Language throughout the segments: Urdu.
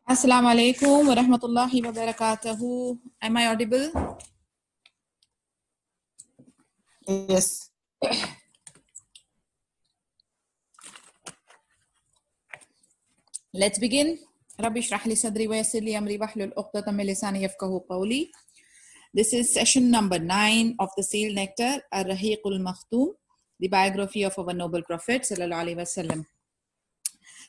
Assalamu alaikum wa rahmatullahi wa barakatuhu. Am I audible? Yes. Let's begin. Rabbi shrah li sadri wa yassir li amri wahlul 'uqdatam min lisani yafqahu qawli. This is session number 9 of the Seal Nectar, Ar-Rahiqul Makhtoom, the biography of our noble prophet sallallahu alaihi wasallam.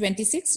26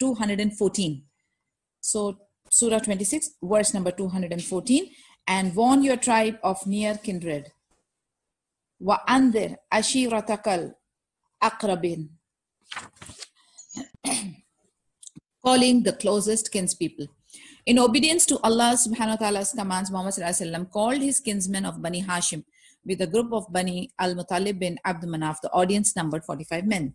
214. So Surah 26 verse number 214, and warn your tribe of near kindred. وَأَنذِرْ عَشِيرَتَكَ الْأَقْرَبِينَ, calling the closest kinspeople. In obedience to Allah subhanahu wa ta'ala's commands, Muhammad sallallahu alaihi wasallam called his kinsmen of Bani Hashim with a group of Bani al-Muttalib bin Abd Manaf. The audience numbered 45 men.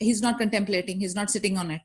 he's not contemplating, he's not sitting on it.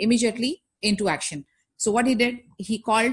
Immediately into action. So what he did, he called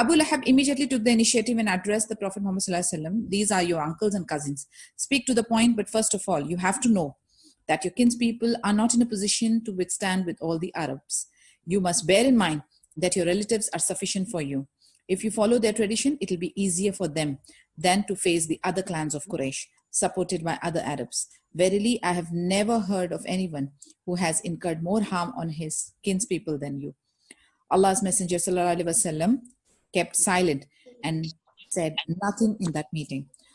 Abu Lahab immediately took the initiative and addressed the Prophet Muhammad sallallahu alaihi wasallam. These are your uncles and cousins. Speak to the point, but first of all, you have to know that your kinspeople are not in a position to withstand with all the Arabs. You must bear in mind that your relatives are sufficient for you. If you follow their tradition, it will be easier for them than to face the other clans of Quraysh, supported by other Arabs. Verily, I have never heard of anyone who has incurred more harm on his kinspeople than you. Allah's Messenger sallallahu alaihi wasallam kept silent and said nothing in that meeting.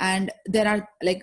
and there are like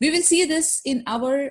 We will see this in our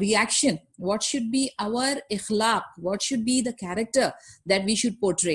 reaction, what should be our ikhlaq, what should be the character that we should portray.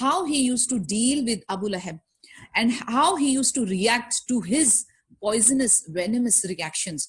how he used to deal with Abu Lahab and how he used to react to his poisonous, venomous reactions,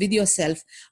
with yourself,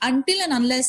until and unless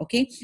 okay,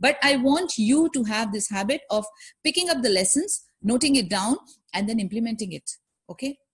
but I want you to have this habit of picking up the lessons, noting it down and then implementing it. okay,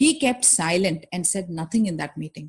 he kept silent and said nothing in that meeting.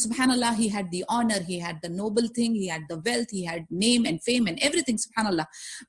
subhanallah, he had the honor, he had the noble thing, he had the wealth, he had name and fame and everything, subhanallah.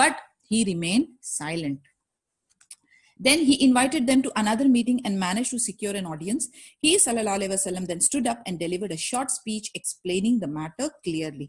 but he remained silent. Then he invited them to another meeting and managed to secure an audience. He sallallahu alaihi wasallam then stood up and delivered a short speech explaining the matter clearly.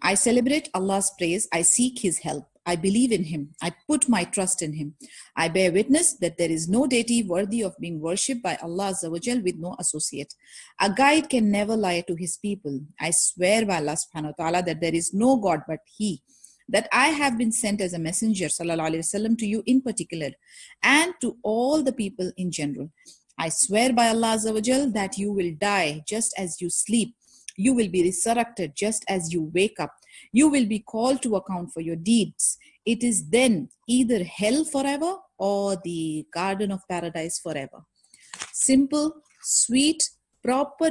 I celebrate Allah's praise, I seek his help, I believe in him, I put my trust in him. I bear witness that there is no deity worthy of being worshipped by Allah Azza wa Jal with no associate. A guide can never lie to his people. I swear by Allah subhanahu wa ta'ala that there is no God but he, that I have been sent as a messenger sallallahu alaihi wasallam to you in particular and to all the people in general. I swear by Allah Azza wa Jal that you will die just as you sleep. You will be resurrected just as you wake up. You will be called to account for your deeds. It is then either hell forever or the garden of paradise forever. Simple, sweet, proper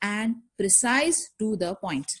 and precise to the point.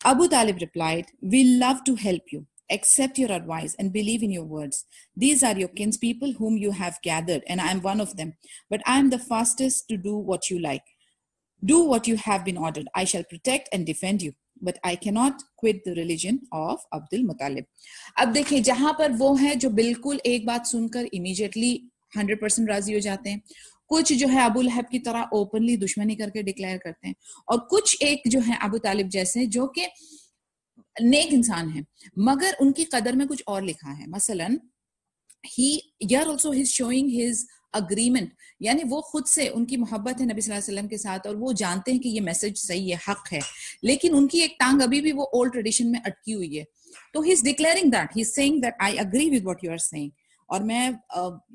Abu Talib replied, we love to help you, accept your advice and believe in your words. These are your kinspeople whom you have gathered and I am one of them, but I am the fastest to do what you like. Do what you have been ordered. I shall protect and defend you. but I cannot quit the religion of Abdul Muttalib. اب دیکھیں جہاں پر وہ ہیں جو بالکل ایک بات سن کر immediately 100% راضی ہو جاتے ہیں, کچھ جو ہے ابو لہب کی طرح اوپنلی دشمنی کر کے ڈکلیئر کرتے ہیں, اور کچھ ایک جو ہے ابو طالب جیسے جو کہ نیک انسان ہیں مگر ان کی قدر میں کچھ اور لکھا ہے. مثلاً he's showing his agreement, یعنی وہ خود سے ان کی محبت ہے نبی صلی اللہ علیہ وسلم کے ساتھ, اور وہ جانتے ہیں کہ یہ میسج صحیح ہے, حق ہے, لیکن ان کی ایک ٹانگ ابھی بھی وہ اولڈ ٹریڈیشن میں اٹکی ہوئی ہے. تو he's declaring that, he's saying that I agree with what you are saying, اور میں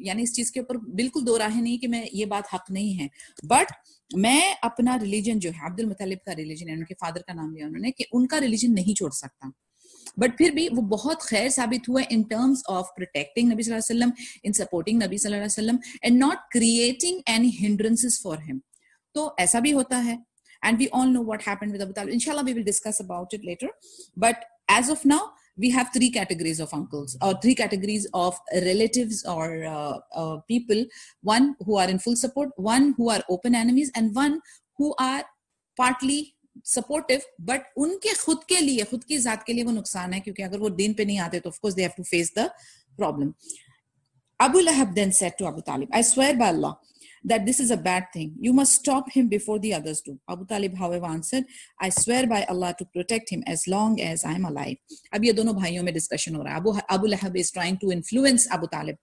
یعنی اس چیز کے اوپر بالکل دو راہیں نہیں کہ میں یہ بات حق نہیں ہے, بٹ میں اپنا ریلیجن جو ہے عبد المطلب کا ریلیجن ہے, ان کے فادر کا نام لیا انہوں نے, کہ ان کا ریلیجن نہیں چھوڑ سکتا. بٹ پھر بھی وہ بہت خیر ثابت ہوئے ان ٹرمز آف پروٹیکٹنگ نبی صلی اللہ علیہ وسلم, ان سپورٹنگ نبی صلی اللہ علیہ وسلم, and not creating any hindrances for him. تو ایسا بھی ہوتا ہے, and we all know what happened with Abu Talib. انشاءاللہ we will discuss about it later, but as of now we have three categories of uncles, or three categories of relatives or people. One who are in full support, one who are open enemies, and one who are partly supportive, but ان کے خود کے لیے, خود کی ذات کے لیے وہ نقصان ہے, کیونکہ اگر وہ دین پہ نہیں آتے تو of course they have to face the problem. Abu Lahab then said to Abu Talib, I swear by Allah that this is a bad thing. You must stop him before the others do. Abu Talib, however, answered, I swear by Allah to protect him as long as I am alive. اب یہ دونوں بھائیوں میں ڈسکشن ہو رہا ہے. Abu Lahab is trying to influence Abu Talib.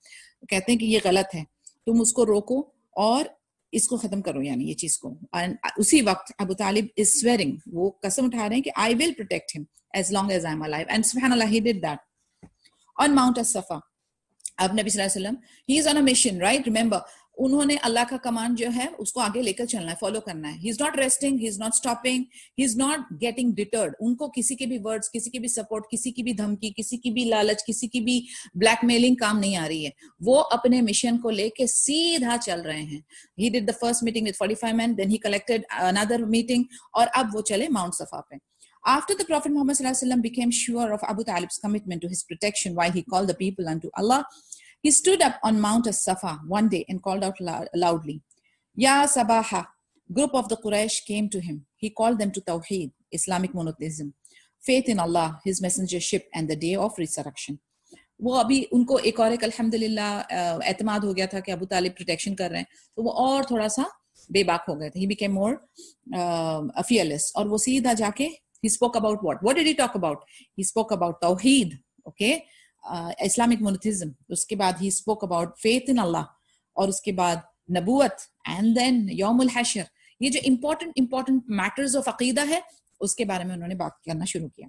کہتے ہیں کہ یہ غلط ہے, تم اس کو روکو اور اس کو ختم کرو, یعنی یہ چیز کو. اسی وقت ابو طالب is swearing, وہ قسم اٹھا رہے ہیں کہ I will protect him as long as I am alive. And subhanallah, he did that. On Mount as-Safa, اب نبی صلی اللہ علیہ وسلم, he is on a mission, right? Remember, انہوں نے اللہ کا کمانڈ جو ہے اس کو آگے لے کر چلنا ہے, فالو کرنا ہے. he is not resting, he is not stopping, he is not getting deterred. ان کو کسی کے بھی ورڈز, کسی کی بھی سپورٹ, کسی کی بھی دھمکی, کسی کی بھی لالچ, کسی کی بھی بلیک میلنگ کام نہیں آ رہی ہے. وہ اپنے مشن کو لے کے سیدھا چل رہے ہیں. he did the first meeting with 45 men, then he collected another meeting, اور اب وہ چلے ماؤنٹ صفا پہ. After the Prophet Muhammad sallallahu alaihi wasallam became sure of Abu Talib's commitment to his protection while he called the people unto Allah, he stood up on Mount as-Safa one day and called out loudly, Ya Sabaha. Group of the Quraysh came to him. He called them to Tawheed, Islamic monotheism, faith in Allah, his messengership, and the day of resurrection. وہ ابھی ان کو ایک اور ایک الحمدللہ اعتماد ہو گیا تھا کہ ابو طالب پروٹیکشن کر رہے ہیں, تو وہ اور تھوڑا سا بے باک ہو گئے تھے. He became more fearless, اور وہ سیدھا جا کے he spoke about what did he talk about? He spoke about Tawheed, okay, Islamic monotheism. اس کے بعد he spoke about faith in Allah, اور اس کے بعد نبوت, and then یوم الحشر. یہ جو important matters of عقیدہ ہے اس کے بارے میں انہوں نے بات کرنا شروع کیا.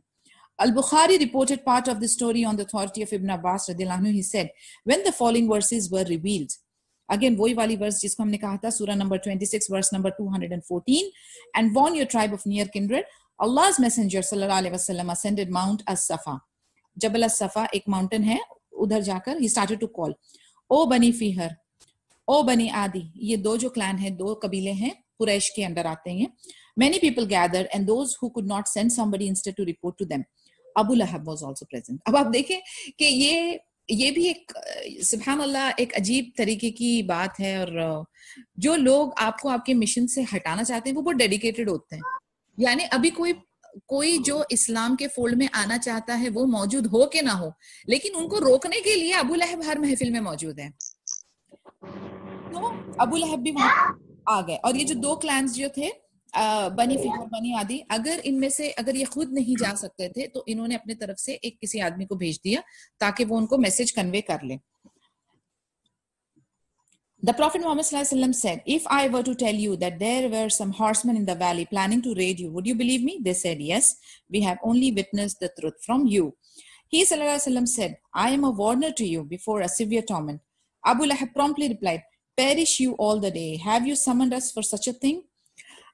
Al-Bukhari reported part of the story on the authority of Ibn Abbas radiyallahu anhu. He said, when the following verses were revealed, again وہی والی verse جس کو ہم نے کہا تھا, سورہ number 26 verse number 214, and warn your tribe of near kindred, Allah's messenger sallallahu alaihi wasallam ascended Mount as-Safa. جبل الصفا ایک ماؤنٹین ہے, ادھر جا کر he started to call, او بنی فیہر, او بنی عادی. یہ دو جو کلان ہیں, دو قبیلے ہیں, قریش کے اندر آتے ہیں. Many people gathered, and those who could not send somebody instead to report to them. Abu Lahab was also present. اب آپ دیکھیں کہ یہ بھی ایک سبحان اللہ ایک عجیب طریقے کی بات ہے, اور جو لوگ آپ کو آپ کے مشن سے ہٹانا چاہتے ہیں وہ بہت ڈیڈیکیٹڈ ہوتے ہیں. یعنی ابھی کوئی جو اسلام کے فولڈ میں آنا چاہتا ہے وہ موجود ہو کہ نہ ہو, لیکن ان کو روکنے کے لیے ابو لہب ہر محفل میں موجود ہے. تو ابو لہب بھی وہاں آ گئے, اور یہ جو دو کلانز جو تھے بنی فہر بنی عادی, اگر ان میں سے اگر یہ خود نہیں جا سکتے تھے تو انہوں نے اپنے طرف سے ایک کسی آدمی کو بھیج دیا تاکہ وہ ان کو میسج کنوے کر لے. The Prophet Muhammad sallallahu alaihi wasallam said, if I were to tell you that there were some horsemen in the valley planning to raid you, would you believe me? They said, yes, we have only witnessed the truth from you. He sallallahu alaihi wasallam said, I am a warner to you before a severe torment. Abu Lahab promptly replied, perish you all the day. Have you summoned us for such a thing?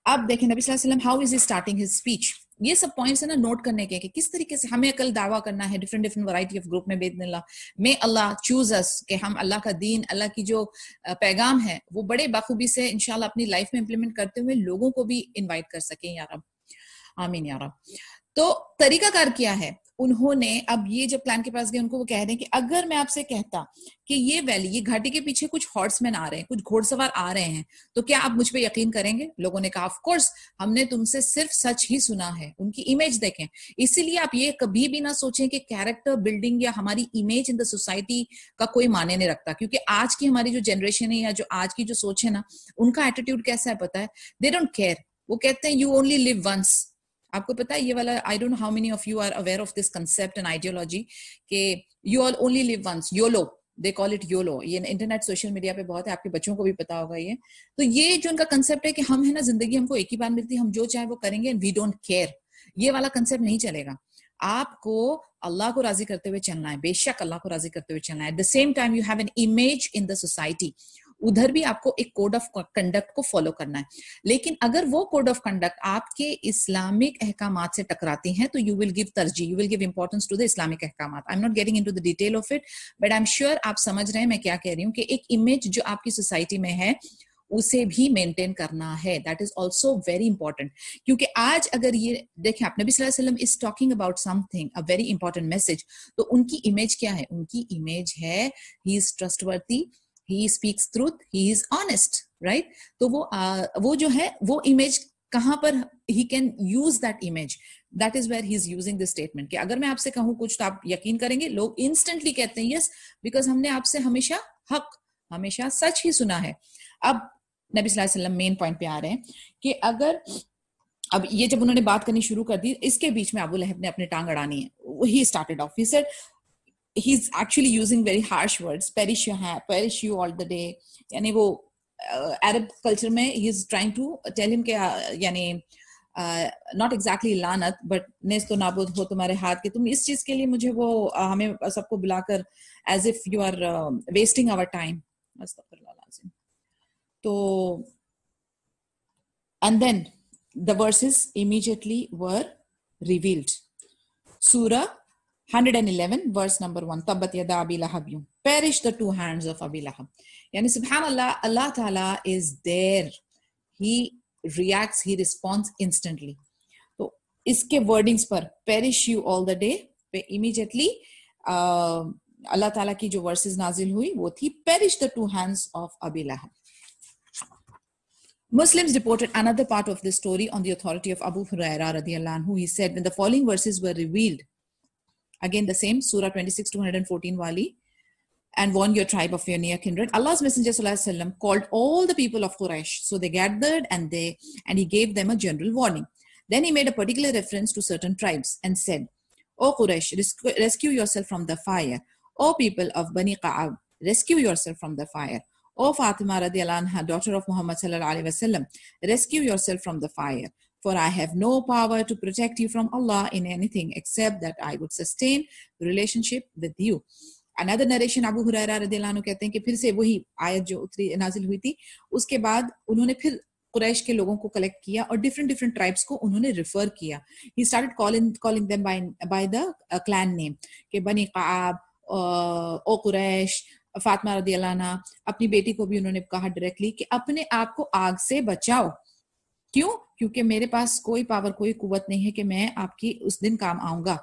اب دیکھیں نبی صلی اللہ علیہ وسلم how is he starting his speech. یہ سب پوائنٹس ہیں نا نوٹ کرنے کے کہ کس طریقے سے ہمیں کل دعویٰ کرنا ہے ڈفرینٹ ورائٹی آف گروپ میں باذن اللہ. میں اللہ چوز اس کہ ہم اللہ کا دین, اللہ کی جو پیغام ہے وہ بڑے بخوبی سے انشاءاللہ اپنی لائف میں امپلیمنٹ کرتے ہوئے لوگوں کو بھی انوائٹ کر سکیں یا رب, آمین یا رب. تو طریقہ کار کیا ہے, انہوں نے اب یہ جب کلان کے پاس گئے, ان کو وہ کہہ رہے ہیں کہ اگر میں آپ سے کہتا کہ یہ ویلی, یہ گھاٹی کے پیچھے کچھ ہارس مین آ رہے ہیں, کچھ گھوڑ سوار آ رہے ہیں, تو کیا آپ مجھ پہ یقین کریں گے؟ لوگوں نے کہا آف کورس, ہم نے تم سے صرف سچ ہی سنا ہے. ان کی امیج دیکھیں, اسی لیے آپ یہ کبھی بھی نہ سوچیں کہ کیریکٹر بلڈنگ یا ہماری امیج ان دا سوسائٹی کا کوئی معنی نہیں رکھتا, کیونکہ آج کی ہماری جو جنریشن ہے یا جو آج کی جو سوچ ہے نا, ان کا ایٹیٹیوڈ کیسا ہے پتا ہے, دے ڈونٹ کیئر. وہ کہتے ہیں یو اونلی لیو ونس. آپ کو پتا ہے یہ والا, I don't know how many of you are aware of this concept and ideology کہ you all only live once, YOLO, they call it YOLO. یہ انٹرنیٹ سوشل میڈیا پہ بہت ہے, آپ کے بچوں کو بھی پتا ہوگا یہ. تو یہ جو ان کا کنسپٹ ہے کہ ہم ہے نا, زندگی ہم کو ایک ہی بار ملتی ہے, ہم جو چاہے وہ کریں گے, we don't care. یہ والا کنسپٹ نہیں چلے گا. آپ کو اللہ کو راضی کرتے ہوئے چلنا ہے, بے شک اللہ کو راضی کرتے ہوئے چلنا ہے. At the same time you have an image in the society, ادھر بھی آپ کو ایک کوڈ آف کنڈکٹ کو فالو کرنا ہے. لیکن اگر وہ کوڈ آف کنڈکٹ آپ کے اسلامک احکامات سے ٹکراتی ہیں تو یو ول گیو ترجیح, you will give importance to the Islamic احکامات. I am not getting into the detail of it, but I am sure آپ سمجھ رہے ہیں میں کیا کہہ رہی ہوں, کہ ایک امیج جو آپ کی سوسائٹی میں ہے اسے بھی مینٹین کرنا ہے. That is also very important, کیونکہ آج اگر یہ دیکھیں آپ, نبی صلی اللہ علیہ وسلم is talking about some thing, a very important message. تو ان کی امیج کیا ہے؟ ان کی امیج ہے ہی از trust ورتھی, he speaks truth, he is honest, right? تو وہ جو ہے وہ امیج کہاں پر he can use that image, that is where he is using this statement کہ اگر میں آپ سے کہوں کچھ تو آپ یقین کریں گے. لوگ انسٹنٹلی کہتے ہیں yes, because ہم نے آپ سے ہمیشہ حق, ہمیشہ سچ ہی سنا ہے. اب نبی صلی اللہ علیہ وسلم مین پوائنٹ پہ آ رہے ہیں کہ اگر اب یہ جب انہوں نے بات کرنی شروع کر دی, اس کے بیچ میں ابو لہب نے اپنی ٹانگ اڑانی ہے. he started off, he said he's actually using very harsh words, perish you all the day. یعنی وہ عرب کلچر میں he is trying to tell him کہ یعنی not exactly لعنت, but نیست و نابود ہو تمہارے ہاتھ کے, تم اس چیز کے لیے مجھے وہ ہمیں سب کو بلا کر as if you are wasting our time. استغفر اللہ العظیم. تو and then the verses immediately were revealed. Surah 111 verse number 1, Tabbat yada Abi Lahab, perish the two hands of Abi Lahab. Yani subhanallah, Allah Ta'ala is there, he reacts, he responds instantly. تو اس کے wordings per perish you all the day پہ immediately اللہ تعالیٰ کی جو verses نازل ہوئی وہ تھی perish the two hands of Abi Lahab. Muslims reported another part of this story on the authority of Abu Hurairah radiyallahu anhu. He said when the following verses were revealed, again the same Surah 26 to 114 wali, and warn your tribe of your near kindred. Allah's Messenger sallallahu alaihi wasallam called all the people of Quraysh, so they gathered and he gave them a general warning. Then he made a particular reference to certain tribes and said, O Quraysh, rescue yourself from the fire. O people of Bani Qa'ab, rescue yourself from the fire. O Fatima radiyallahu anha, daughter of Muhammad sallallahu alaihi wasallam, rescue yourself from the fire. For I have no power to protect you from Allah in anything except that I would sustain the relationship with you. Another narration, Abu Hurairah radiyallahu anhu کہتے ہیں کہ پھر سے وہی آیت جو نازل ہوئی تھی, اس کے بعد انہوں نے پھر قریش کے لوگوں کو کلیکٹ کیا اور different tribes کو انہوں نے ریفر کیا. He started calling them by the clan name کہ بنی قعاب, او قریش, فاطمہ رضی اللہ عنہ. اپنی بیٹی کو بھی انہوں نے کہا ڈائریکٹلی کہ اپنے آپ کو آگ سے بچاؤ. کیوں؟ کیونکہ میرے پاس کوئی پاور, کوئی قوت نہیں ہے کہ میں آپ کی اس دن کام آؤں گا.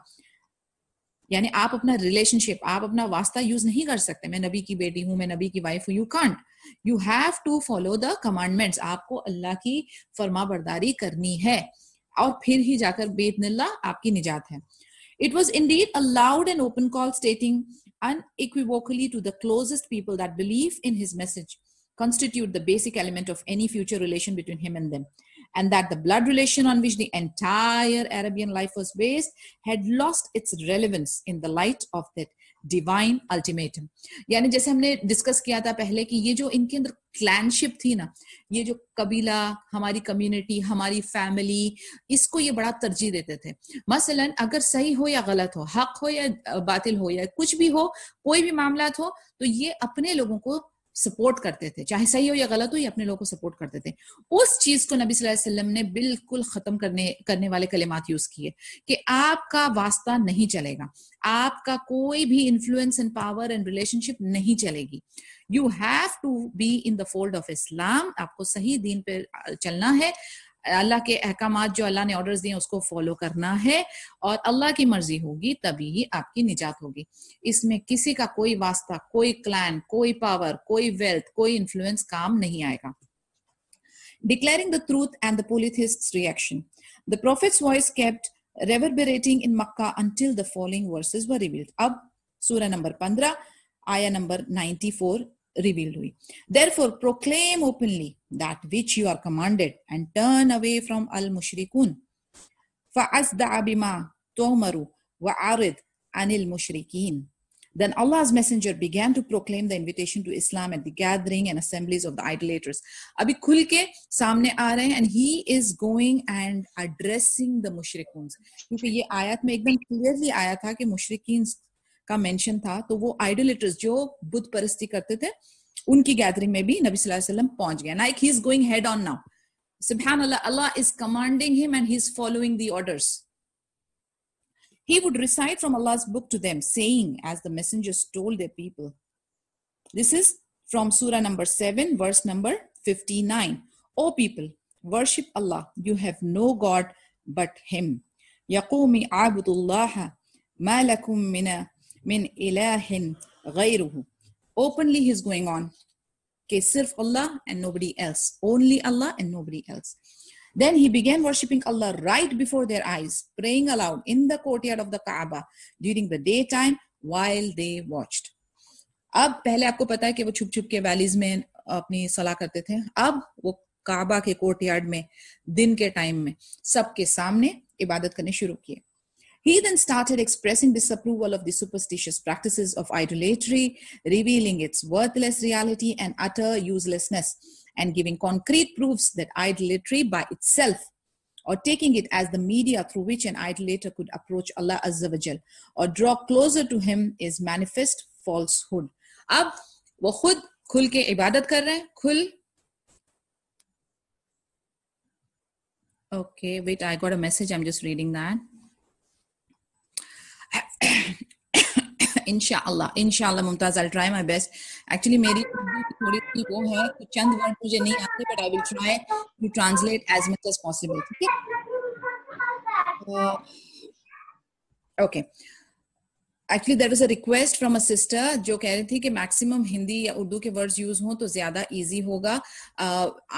یعنی آپ اپنا ریلیشن شپ, آپ اپنا واسطہ یوز نہیں کر سکتے. میں نبی کی بیٹی ہوں, میں نبی کی وائف ہوں. You can't, you have to follow the commandments. آپ کو اللہ کی فرما برداری کرنی ہے اور پھر ہی جا کر باذن اللہ آپ کی نجات ہے. It was indeed a loud and open call stating unequivocally to the closest people that belief in his message constitute the basic element of any future relation between him and them, and that the blood relation on which the entire Arabian life was based had lost its relevance in the light of that divine ultimatum. یعنی جیسے ہم نے ڈسکس کیا تھا پہلے کہ یہ جو ان کے اندر کلین شپ تھی نا, یہ جو قبیلہ, ہماری کمیونٹی, ہماری فیملی, اس کو یہ بڑا ترجیح دیتے تھے. مثلا اگر صحیح ہو یا غلط ہو, حق ہو یا باطل ہو, یا کچھ بھی ہو, کوئی بھی معاملات ہو, تو یہ اپنے لوگوں کو سپورٹ کرتے تھے, چاہے صحیح ہو یا غلط ہو, یہ اپنے لوگوں کو سپورٹ کرتے تھے. اس چیز کو نبی صلی اللہ علیہ وسلم نے بالکل ختم کرنے والے کلمات یوز کیے کہ آپ کا واسطہ نہیں چلے گا, آپ کا کوئی بھی influence and power and relationship نہیں چلے گی. You have to be in the fold of Islam, آپ کو صحیح دین پہ چلنا ہے. اللہ کے احکامات جو اللہ نے آرڈرز دیے اس کو فالو کرنا ہے, اور اللہ کی مرضی ہوگی تبھی ہی آپ کی نجات ہوگی. اس میں کسی کا کوئی واسطہ, کوئی کلان, کوئی پاور, کوئی ویلتھ, کوئی انفلوئنس کام نہیں آئے گا. Declaring the truth and the polytheists' reaction. The Prophet's voice kept reverberating in Makkah until the following verses were revealed. اب سورہ نمبر 15 آیا نمبر 94 revealed ہوئی. Therefore proclaim openly that which you are commanded and turn away from al-mushrikun. فَأَصْدَعَ بِمَا تُؤْمَرُ وَأَعْرِضْ عَنِ الْمُشْرِكِينَ. Then Allah's messenger began to proclaim the invitation to Islam at the gathering and assemblies of the idolaters. ابھی کھل کے سامنے آ رہے ہیں, and he is going and addressing the mushrikun. کیونکہ یہ آیت میں ایک دم کلیئرلی آیا تھا کہ مشرکین کا مینشن تھا, تو وہ آئیڈولیٹرز جو بت پرستی کرتے تھے ان کی گیدرنگ میں بھی نبی صلی اللہ علیہ وسلم پہنچ گئے. Like he is going head on now. Subhanallah, Allah is commanding him and he is following the orders. He would recite from Allah's book to them, saying, as the messengers told their people. This is from Surah number 7, verse number 59. O people, worship Allah. You have no God but Him. يَقُومِ عَابُدُ اللَّهَ مَا لَكُم مِّنْ إِلَٰهٍ غَيْرُهُ. Openly he is going on. کہ صرف Allah and nobody else. Only Allah and nobody else. Then he began worshipping Allah right before their eyes, praying aloud in the courtyard of the Kaaba during the daytime while they watched. اب پہلے آپ کو پتا ہے کہ وہ چھپ چھپ کے ویلیز میں اپنی صلاح کرتے تھے, اب وہ کعبہ کے کورٹ یارڈ میں دن کے ٹائم میں سب کے سامنے عبادت کرنے شروع کیے. He then started expressing disapproval of the superstitious practices of idolatry, revealing its worthless reality and utter uselessness, and giving concrete proofs that idolatry by itself, or taking it as the media through which an idolater could approach Allah Azza wa Jal or draw closer to him, is manifest falsehood. اب وہ خود کھل کے عبادت کر رہے ہیں, Okay, wait, I got a message, I'm just reading that. انشاءاللہ ممتاز, I'll try my best. Actually میری تھوڑی سی وہ ہے کہ چند ورڈ مجھے نہیں آتے, but I will try to translate as much as possible. Okay. Actually there was a request from a sister جو کہہ رہی تھی کہ میکسیمم ہندی یا اردو کے ورڈز یوز ہوں تو زیادہ ایزی ہوگا.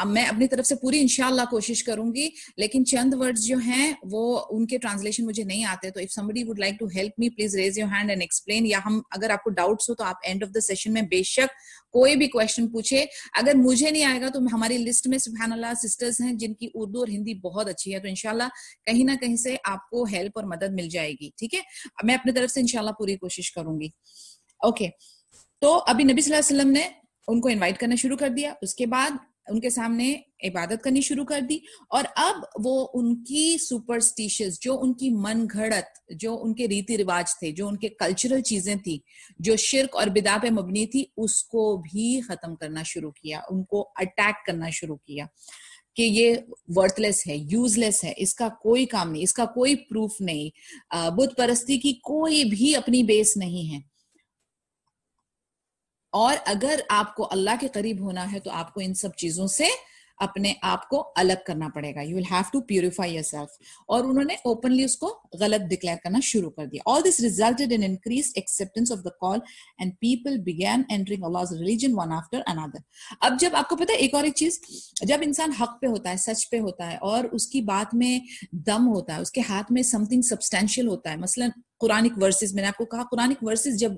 میں اپنی طرف سے پوری انشاءاللہ کوشش کروں گی, لیکن چند ورڈز جو ہیں وہ ان کے ٹرانسلیشن مجھے نہیں آتے, تو if somebody would like to help me, please raise your hand and explain. یا ہم اگر آپ کو ڈاؤٹس ہو تو آپ اینڈ آف دا سیشن میں بے شک کوئی بھی کویشچن پوچھے. اگر مجھے نہیں آئے گا تو ہماری لسٹ میں سبحان اللہ سسٹرز ہیں جن کی اردو اور ہندی بہت اچھی ہے, تو انشاءاللہ کہیں نہ کہیں سے آپ کو ہیلپ اور مدد مل جائے گی. ٹھیک ہے, میں اپنی طرف سے انشاءاللہ پوری کوشش کروں گی. اوکے, تو ابھی نبی صلی اللہ علیہ وسلم نے ان کو انوائٹ کرنا شروع کر دیا, اس کے بعد ان کے سامنے عبادت کرنی شروع کر دی, اور اب وہ ان کی سپرسٹیشس, جو ان کی من گھڑت, جو ان کے ریتی رواج تھے, جو ان کے کلچرل چیزیں تھی, جو شرک اور بدعت پہ مبنی تھی, اس کو بھی ختم کرنا شروع کیا, ان کو اٹیک کرنا شروع کیا کہ یہ ورتھ لیس ہے, یوز لیس ہے, اس کا کوئی کام نہیں, اس کا کوئی پروف نہیں, بت پرستی کی کوئی بھی اپنی بیس نہیں ہے. اور اگر آپ کو اللہ کے قریب ہونا ہے تو آپ کو ان سب چیزوں سے اپنے آپ کو الگ کرنا پڑے گا. You will have to purify yourself. اور انہوں نے اوپنلی اس کو غلط ڈکلیئر کرنا شروع کر دیا. All this resulted in increased acceptance of the call and people began entering Allah's religion one after another. اب جب آپ کو پتا ہے ایک اور ایک چیز, جب انسان حق پہ ہوتا ہے, سچ پہ ہوتا ہے, اور اس کی بات میں دم ہوتا ہے, اس کے ہاتھ میں سم تھنگ سبسٹینشیل ہوتا ہے, مثلاً قرآنک ورسز, میں نے آپ کو کہا قرآنک ورسز جب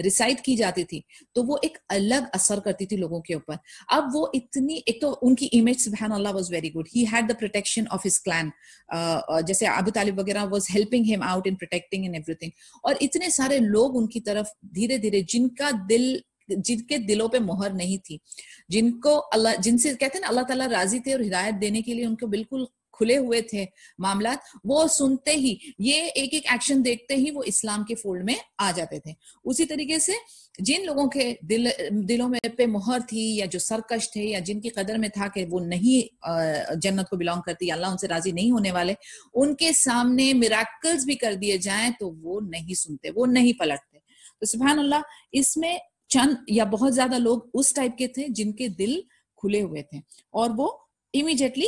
ریسائٹ کی جاتی تھی تو وہ ایک الگ اثر کرتی تھی لوگوں کے اوپر. اب وہ اتنی, ایک تو ان کی امیج سبحان اللہ was very good, he had the protection of his clan, جیسے ابو طالب وغیرہ was helping him out in protecting and ایوری تھنگ, اور اتنے سارے لوگ ان کی طرف دھیرے دھیرے, جن کے دلوں پہ مہر نہیں تھی, جن کو اللہ, جن سے کہتے ہیں نا اللہ تعالیٰ راضی تھے اور ہدایت دینے کے لیے ان کو بالکل کھلے ہوئے تھے معاملات, وہ سنتے ہی, یہ ایک ایک ایکشن دیکھتے ہی وہ اسلام کے فولڈ میں آ جاتے تھے. اسی طریقے سے جن لوگوں کے دلوں میں پہ مہر تھی, یا جو سرکش تھے, یا جن کی قدر میں تھا کہ وہ نہیں جنت کو بلانگ کرتی, اللہ ان سے راضی نہیں ہونے والے, ان کے سامنے میراکلز بھی کر دیے جائیں تو وہ نہیں سنتے, وہ نہیں پلٹتے. تو سبحان اللہ, اس میں چند یا بہت زیادہ لوگ اس ٹائپ کے تھے جن کے دل کھلے ہوئے تھے, اور وہ immediately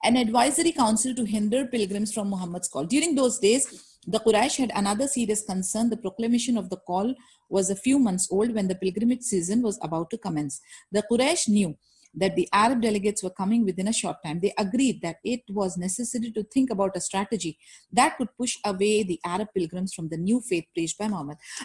An advisory council to hinder pilgrims from Muhammad's call. During those days, the Quraysh had another serious concern. The proclamation of the call was a few months old when the pilgrimage season was about to commence. The Quraysh knew that the Arab delegates were coming within a short time. They agreed that it was necessary to think about a strategy that could push away the Arab pilgrims from the new faith preached by Muhammad.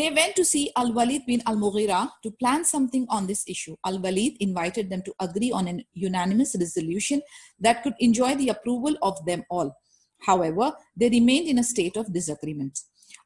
They went to see Al-Walid bin Al-Mughira to plan something on this issue. Al-Walid invited them to agree on an unanimous resolution that could enjoy the approval of them all. However, they remained in a state of disagreement.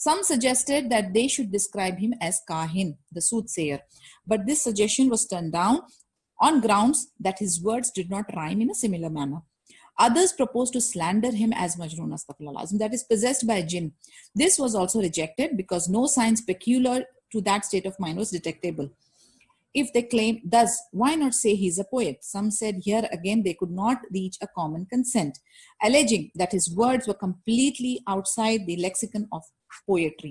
Some suggested that they should describe him as Kahin, the soothsayer, but this suggestion was turned down on grounds that his words did not rhyme in a similar manner. Others proposed to slander him as Majnoon, astaghfirullah, that is possessed by a jinn. This was also rejected because no signs peculiar to that state of mind was detectable. If they claim thus, why not say he's a poet? Some said here again they could not reach a common consent, alleging that his words were completely outside the lexicon of poetry.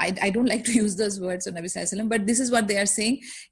I don't like to use those words of Nabi Sallallahu Alaihi Wasallam, but this is what they are saying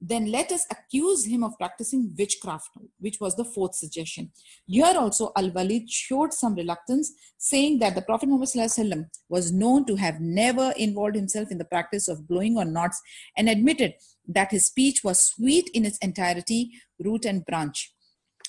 then let us accuse him of practicing witchcraft, which was the fourth suggestion. Here also Al-Walid showed some reluctance, saying that the Prophet Muhammad Sallallahu Alaihi Wasallam was known to have never involved himself in the practice of blowing on knots, and admitted that his speech was sweet in its entirety, root and branch.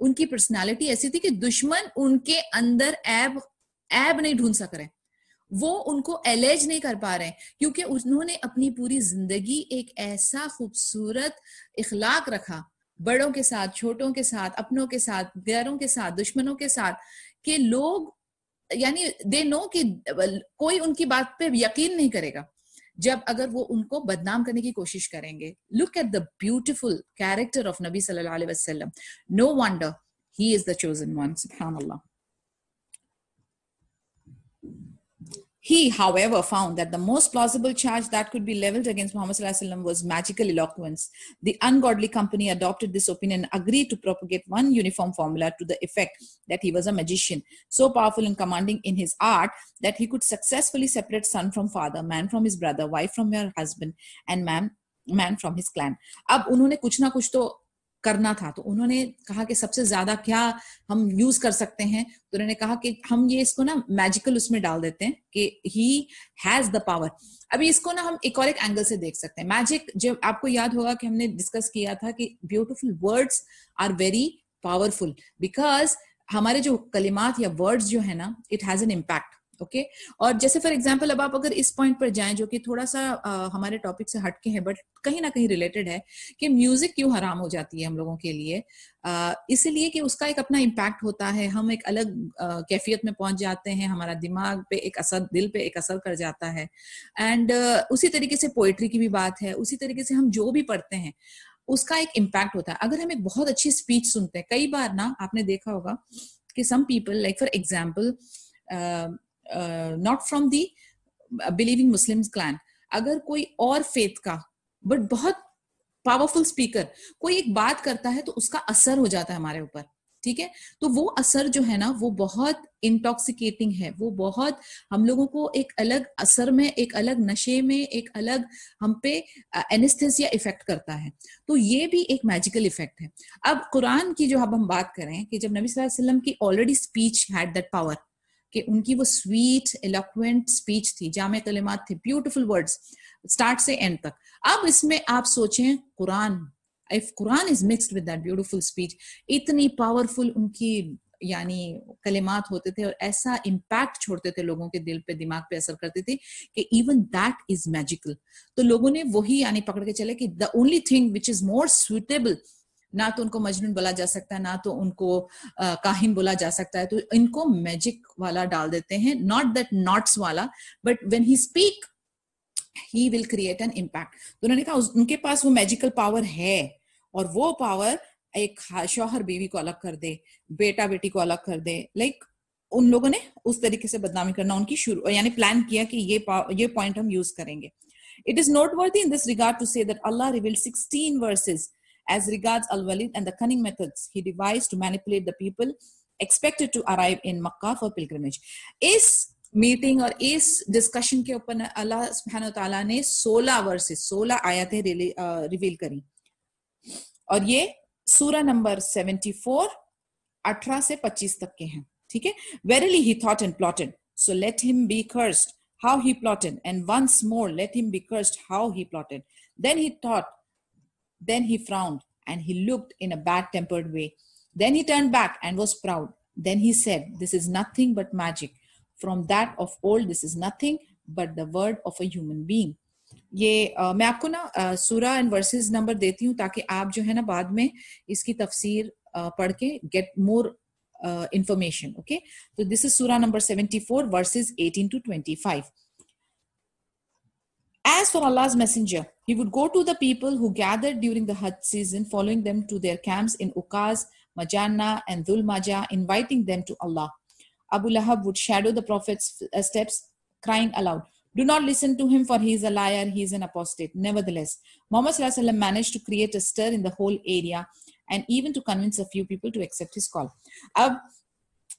ان کی پرسنالٹی ایسی تھی کہ دشمن ان کے اندر عیب نہیں ڈھونڈ سک رہے, وہ ان کو ایلیج نہیں کر پا رہے, کیونکہ انہوں نے اپنی پوری زندگی ایک ایسا خوبصورت اخلاق رکھا بڑوں کے ساتھ, چھوٹوں کے ساتھ, اپنوں کے ساتھ, غیروں کے ساتھ, دشمنوں کے ساتھ, کہ لوگ یعنی دے نو کہ کوئی ان کی بات پہ یقین نہیں کرے گا جب اگر وہ ان کو بدنام کرنے کی کوشش کریں گے. Look at the beautiful character of نبی صلی اللہ علیہ وسلم. No wonder he is the chosen one. سبحان اللہ. He, however, found that the most plausible charge that could be leveled against Muhammad sallallahu alaihi wasallam was magical eloquence. The ungodly company adopted this opinion and agreed to propagate one uniform formula to the effect that he was a magician, so powerful and commanding in his art that he could successfully separate son from father, man from his brother, wife from her husband, and man from his clan. اب انہوں نے کچھ نہ کچھ تو کرنا تھا, تو انہوں نے کہا کہ سب سے زیادہ کیا ہم یوز کر سکتے ہیں, تو انہوں نے کہا کہ ہم یہ اس کو نا میجیکل اس میں ڈال دیتے ہیں کہ ہی ہیز دا پاور. ابھی اس کو نا ہم ایک اور ایک اینگل سے دیکھ سکتے ہیں. میجک, جو آپ کو یاد ہوگا کہ ہم نے ڈسکس کیا تھا کہ beautiful words are very powerful, because ہمارے جو کلمات یا ورڈز جو ہے نا, it has an impact. Okay, اور جیسے فار ایگزامپل اب آپ اگر اس پوائنٹ پر جائیں جو کہ تھوڑا سا ہمارے ٹاپک سے ہٹ کے ہے بٹ کہیں نہ کہیں ریلیٹڈ ہے, کہ میوزک کیوں حرام ہو جاتی ہے ہم لوگوں کے لیے, اس لیے کہ اس کا ایک اپنا امپیکٹ ہوتا ہے, ہم ایک الگ کیفیت میں پہنچ جاتے ہیں, ہمارا دماغ پہ ایک اثر, دل پہ ایک اثر کر جاتا ہے. اینڈ اسی طریقے سے پوئٹری کی بھی بات ہے, اسی طریقے سے ہم جو بھی پڑھتے ہیں اس کا ایک امپیکٹ ہوتا ہے. اگر ہم ایک بہت اچھی اسپیچ سنتے ہیں, کئی بار نا آپ نے دیکھا ہوگا کہ some people like for example not from the believing Muslims clan, اگر کوئی اور فیتھ کا بٹ بہت پاورفل اسپیکر کوئی ایک بات کرتا ہے تو اس کا اثر ہو جاتا ہے ہمارے اوپر, ٹھیک ہے, تو وہ اثر جو ہے نا وہ بہت انٹاکسیکیٹنگ ہے, وہ بہت ہم لوگوں کو ایک الگ اثر میں, ایک الگ نشے میں, ایک الگ ہم پہ اینستھیسیا افیکٹ کرتا ہے. تو یہ بھی ایک میجیکل افیکٹ ہے. اب قرآن کی جو اب ہم بات کریں کہ جب نبی صلی اللہ علیہ وسلم کی already speech had that power, کہ ان کی وہ سویٹ ایلوکوینٹ اسپیچ تھی, جامع کلمات تھے, بیوٹیفل ورڈز اسٹارٹ سے اینڈ تک. اب اس میں آپ سوچیں قرآن, if Quran is mixed with that beautiful speech, اتنی پاورفل ان کی یعنی کلمات ہوتے تھے اور ایسا امپیکٹ چھوڑتے تھے لوگوں کے دل پہ, دماغ پہ اثر کرتے تھے کہ ایون دیٹ از میجیکل. تو لوگوں نے وہی یعنی پکڑ کے چلے کہ the only thing which is more suitable, نہ تو ان کو مجنون بولا جا سکتا ہے, نہ تو ان کو کاہن بولا جا سکتا ہے, تو ان کو میجک والا ڈال دیتے ہیں, ناٹ دیٹ ناٹس والا, but when he speak he will create an impact. تو انہوں نے کہا ان کے پاس وہ میجیکل پاور ہے, اور وہ پاور ایک شوہر بیوی کو الگ کر دے, بیٹا بیٹی کو الگ کر دے. لائک ان لوگوں نے اس طریقے سے بدنامی کرنا ان کی شروع یعنی پلان کیا کہ یہ پوائنٹ ہم یوز کریں گے. It is noteworthy in this regard to say that Allah revealed 16 verses as regards Al-Walid and the cunning methods he devised to manipulate the people expected to arrive in Makkah for pilgrimage. اس میٹنگ اور اس ڈسکشن کے اوپر اللہ سبحانہ وتعالیٰ نے 16 ورسز 16 آیتیں ریویل کری, اور یہ سورہ نمبر 74 18 سے 25 تک کے ہیں, ٹھیک ہے. Verily he thought and plotted, so let him be cursed how he plotted, and once more let him be cursed how he plotted. Then he thought, then he frowned, and he looked in a bad-tempered way. Then he turned back and was proud. Then he said, this is nothing but magic. From that of old, this is nothing but the word of a human being. یہ میں آپ کو نا سورہ اینڈ ورسز نمبر دیتی ہوں تاکہ آپ جو ہے نا بعد میں اس کی تفسیر پڑھ کے get more information. Okay, so this is surah number 74 verses 18 to 25. As for Allah's messenger, he would go to the people who gathered during the Hajj season, following them to their camps in Uqaz, Majanna and Dhul Majah, inviting them to Allah. Abu Lahab would shadow the Prophet's steps, crying aloud, do not listen to him, for he is a liar, he is an apostate. Nevertheless, Muhammad sallallahu alaihi wasallam managed to create a stir in the whole area and even to convince a few people to accept his call. اب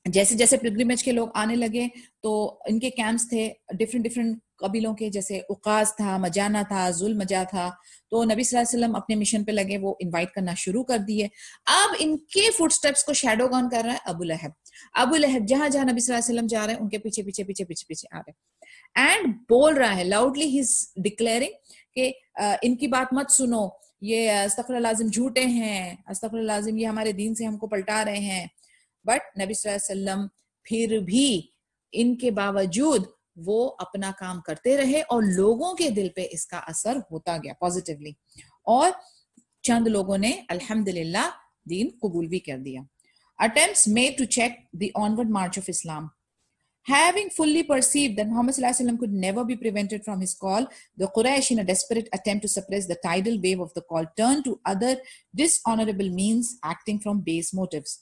جیسے جیسے پلگریمیج کے لوگ آنے لگے تو ان کے کیمپس تھے ڈفرینٹ قبیلوں کے, جیسے اقاز تھا, مجانا تھا, ذل مجا تھا. تو نبی صلی اللہ علیہ وسلم اپنے مشن پہ لگے, وہ انوائٹ کرنا شروع کر دیے. اب ان کے فٹ سٹیپس کو شیڈو کون کر رہا ہے؟ ابو لہب. ابو لہب جہاں جہاں نبی صلی اللہ علیہ وسلم جا رہے ہیں ان کے پیچھے پیچھے پیچھے پیچھے پیچھے آ رہے اینڈ بول رہا ہے لاؤڈلی, ہی از ڈکلیئرنگ کہ ان کی بات مت سنو, یہ استغفر لازم جھوٹے ہیں, استغفر لازم یہ ہمارے دین سے ہم کو پلٹا رہے ہیں. بٹ نبی صلی اللہ علیہ وسلم پھر بھی ان کے باوجود وہ اپنا کام کرتے رہے اور لوگوں کے دل پہ اس کا اثر ہوتا گیا پازیٹیولی, اور چند لوگوں نے الحمدللہ دین قبول بھی کر دیا. Attempts made to check the onward march of Islam. Having fully perceived that Muhammad sallallahu alaihi wasallam could never be prevented from his call, the Quraysh, in a desperate attempt to suppress the tidal wave of the call, turned to other dishonorable means acting from base motives.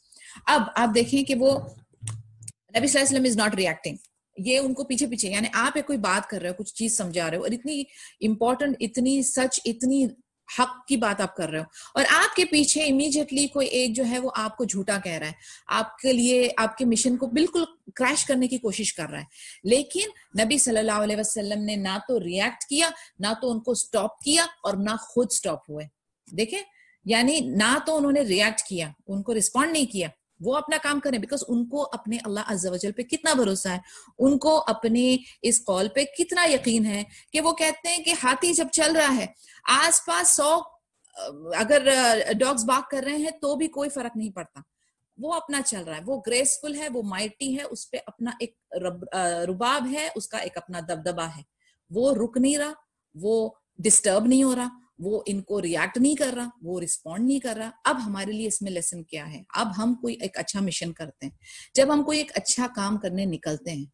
اب آپ دیکھیں کہ وہ نبی صلی اللہ علیہ وسلم is not reacting. یہ ان کو پیچھے پیچھے, یعنی آپ ایک کوئی بات کر رہے ہو, کچھ چیز سمجھا رہے ہو, اور اتنی امپورٹنٹ, اتنی سچ, اتنی حق کی بات آپ کر رہے ہو, اور آپ کے پیچھے امیڈیٹلی کوئی ایک جو ہے وہ آپ کو جھوٹا کہہ رہا ہے, آپ کے لیے آپ کے مشن کو بالکل کریش کرنے کی کوشش کر رہا ہے. لیکن نبی صلی اللہ علیہ وسلم نے نہ تو ریئیکٹ کیا, نہ تو ان کو سٹاپ کیا, اور نہ خود سٹاپ ہوئے. دیکھیں, یعنی نہ تو انہوں نے ریئیکٹ کیا, ان کو رسپونڈ نہیں کیا, وہ اپنا کام کریں, بیکاز ان کو اپنے اللہ عز و جل پہ کتنا بھروسہ ہے, ان کو اپنے اس قول پہ کتنا یقین ہے کہ وہ کہتے ہیں کہ ہاتھی جب چل رہا ہے, آس پاس 100 اگر ڈاگز باک کر رہے ہیں تو بھی کوئی فرق نہیں پڑتا, وہ اپنا چل رہا ہے, وہ گریسفل ہے, وہ مائٹی ہے, اس پہ اپنا ایک رباب ہے, اس کا ایک اپنا دبدبا ہے, وہ رک نہیں رہا, وہ ڈسٹرب نہیں ہو رہا, وہ ان کو ریاکٹ نہیں کر رہا, وہ رسپونڈ نہیں کر رہا. اب ہمارے لیے اس میں لیسن کیا ہے؟ اب ہم کوئی ایک اچھا مشن کرتے ہیں, جب ہم کوئی ایک اچھا کام کرنے نکلتے ہیں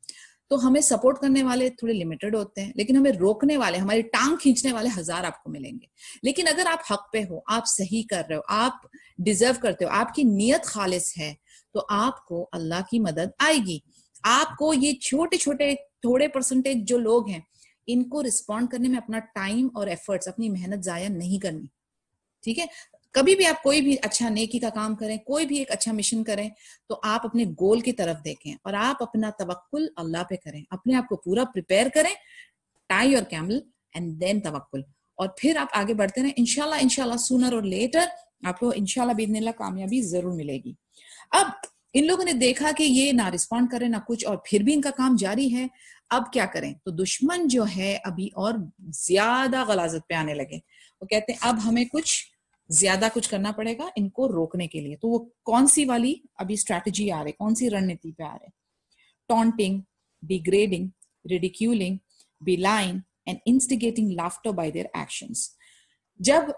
تو ہمیں سپورٹ کرنے والے تھوڑے لمیٹڈ ہوتے ہیں, لیکن ہمیں روکنے والے, ہماری ٹانگ کھینچنے والے 1000 آپ کو ملیں گے. لیکن اگر آپ حق پہ ہو, آپ صحیح کر رہے ہو, آپ ڈیزرو کرتے ہو, آپ کی نیت خالص ہے, تو آپ کو اللہ کی مدد آئے گی. آپ کو یہ چھوٹے چھوٹے تھوڑے پرسنٹیج جو لوگ ہیں, ان کو رسپونڈ کرنے میں اپنا ٹائم اور ایفرٹس, اپنی محنت ضائع نہیں کرنی. ٹھیک ہے, کبھی بھی آپ کوئی بھی اچھا نیکی کا کام کریں, کوئی بھی ایک اچھا مشن کریں, تو آپ اپنے گول کی طرف دیکھیں اور آپ اپنا توکل اللہ پہ کریں, اپنے آپ کو پورا پریپیئر کریں, tie your camel and then توکل, اور پھر آپ آگے بڑھتے رہیں. انشاءاللہ سونر اور لیٹر آپ کو انشاءاللہ باذن اللہ کامیابی ضرور ملے گی. اب ان لوگوں نے دیکھا کہ یہ نہ رسپونڈ کرے نہ کچھ, اور پھر بھی ان کا کام جاری ہے. اب کیا کریں؟ تو دشمن جو ہے ابھی اور زیادہ غلاظت پہ آنے لگے. وہ کہتے ہیں اب ہمیں زیادہ کچھ کرنا پڑے گا ان کو روکنے کے لیے. تو وہ کون سی والی ابھی اسٹریٹجی آ رہے, کون سی رننیتی پہ آ رہے؟ Taunting, degrading, ridiculing, belying and instigating laughter by their actions. جب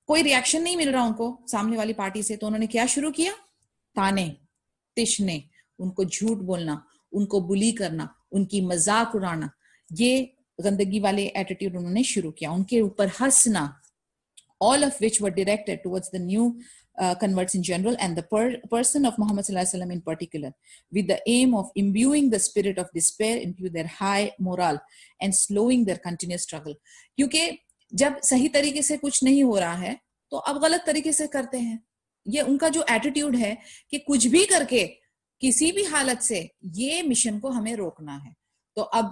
کوئی ریئیکشن نہیں مل رہا ان کو سامنے والی پارٹی سے, تو انہوں نے کیا شروع کیا؟ تانے, تشنے, ان کو جھوٹ بولنا, ان کو بلی کرنا, ان کی مذاق اڑانا, یہ گندگی والے ایٹیٹیوڈ انہوں نے شروع کیا, ان کے اوپر ہنسنا. all of which were directed towards the new converts in general and the person of Muhammad sallallahu alaihi wasallam in particular, with the aim of imbuing the spirit of despair into their high morale and slowing their continuous struggle. کیونکہ جب صحیح طریقے سے کچھ نہیں ہو رہا ہے تو اب غلط طریقے سے کرتے ہیں. یہ ان کا جو ایٹیٹیوڈ ہے کہ کچھ بھی کر کے کسی بھی حالت سے یہ مشن کو ہمیں روکنا ہے. تو اب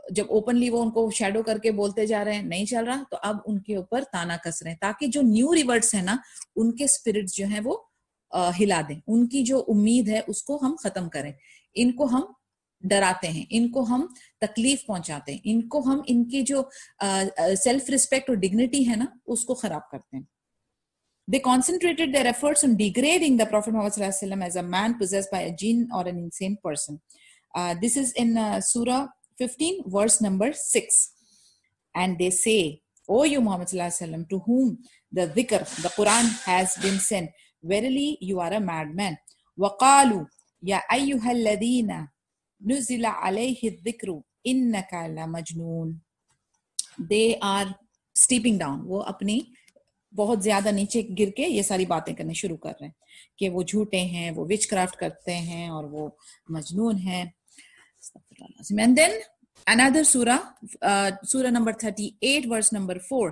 جب اوپنلی وہ ان کو شیڈو کر کے بولتے جا رہے ہیں نہیں چل رہا, تو اب ان کے اوپر تانا کس رہے ہیں تاکہ جو نیو ریورٹس ہیں نا, ان کے اسپرٹس جو ہیں وہ ہلا دیں, ان کی جو امید ہے اس کو ہم ختم کریں, ان کو ہم ڈراتے ہیں, ان کو ہم تکلیف پہنچاتے ہیں, ان کو ہم ان کی جو سیلف ریسپیکٹ اور ڈگنیٹی ہے نا اس کو خراب کرتے ہیں. They concentrated their efforts on degrading the Prophet Muhammad sallallahu alaihi wasallam as a man possessed by a jinn or an insane person. This is in Surah 15 verse number 6. And they say, O you Muhammad sallallahu alaihi wasallam, to whom the dhikr, the Quran has been sent, verily you are a madman. وَقَالُوا يَا أَيُّهَا الَّذِينَ نُزِلَ عَلَيْهِ الذِّكْرُ إِنَّكَ لَمَجْنُونَ. They are steeping down. وہ اپنی بہت زیادہ نیچے گر کے یہ ساری باتیں کرنے شروع کر رہے ہیں کہ وہ جھوٹے ہیں, وہ وچ کرافٹ کرتے ہیں, اور وہ مجنون ہیں. And then another surah, surah number 38 verse number 4.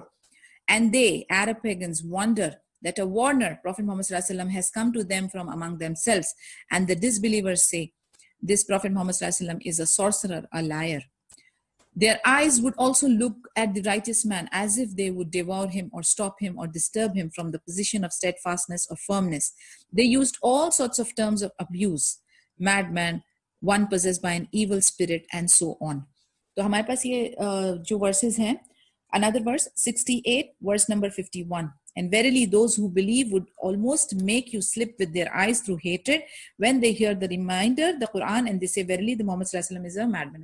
And they, Arab pagans, wonder that a warner, Prophet Muhammad sallallahu alaihi wasallam, has come to them from among themselves. And the disbelievers say, this Prophet Muhammad sallallahu alaihi wasallam is a sorcerer, a liar. Their eyes would also look at the righteous man as if they would devour him or stop him or disturb him from the position of steadfastness or firmness. They used all sorts of terms of abuse, madman, one possessed by an evil spirit, and so on. تو ہمارے پاس یہ جو ورسز ہیں Another verse, 68, verse number 51. And verily those who believe would almost make you slip with their eyes through hatred when they hear the reminder, the Quran, and they say, verily the Muhammad sallallahu alaihi wasallam is a madman.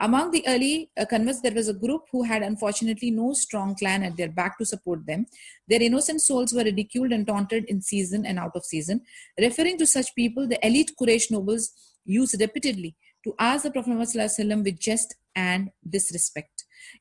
Among the early converts, there was a group who had unfortunately no strong clan at their back to support them. Their innocent souls were ridiculed and taunted in season and out of season. Referring to such people, the elite Quraysh nobles used repeatedly to ask the Prophet ﷺ with jest and disrespect.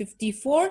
54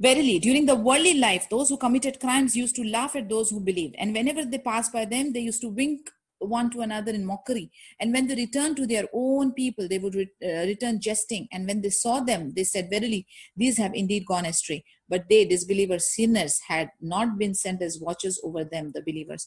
Verily, during the worldly life, those who committed crimes used to laugh at those who believed, and whenever they passed by them, they used to wink one to another in mockery. And when they returned to their own people, they would return jesting. And when they saw them, they said, verily, these have indeed gone astray. But they, disbelievers, sinners, had not been sent as watchers over them, the believers.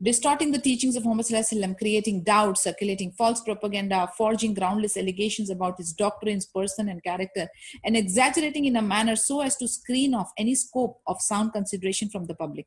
Distorting the teachings of Muhammad sallallahu alaihi wasallam, creating doubts, circulating false propaganda, forging groundless allegations about his doctrines, person and character, and exaggerating in a manner so as to screen off any scope of sound consideration from the public.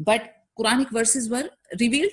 But Quranic verses were revealed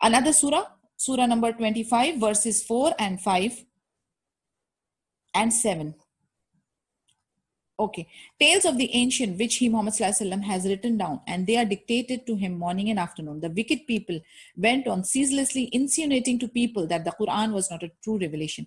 another surah number 25 verses 4 and 5 and 7. Okay, tales of the ancient which he, Muhammad sallallahu alaihi wasallam, has written down, and they are dictated to him morning and afternoon. The wicked people went on ceaselessly insinuating to people that the Quran was not a true revelation.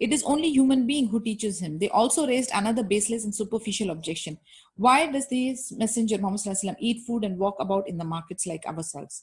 It is only human being who teaches him. They also raised another baseless and superficial objection. Why does this messenger Muhammad sallallahu alaihi wasallam eat food and walk about in the markets like ourselves?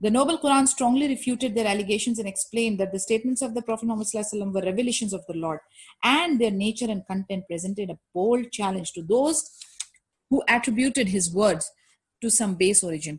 The Noble Quran strongly refuted their allegations and explained that the statements of the Prophet Muhammad sallallahu alaihi wasallam were revelations of the Lord, and their nature and content presented a bold challenge to those who attributed his words to some base origin.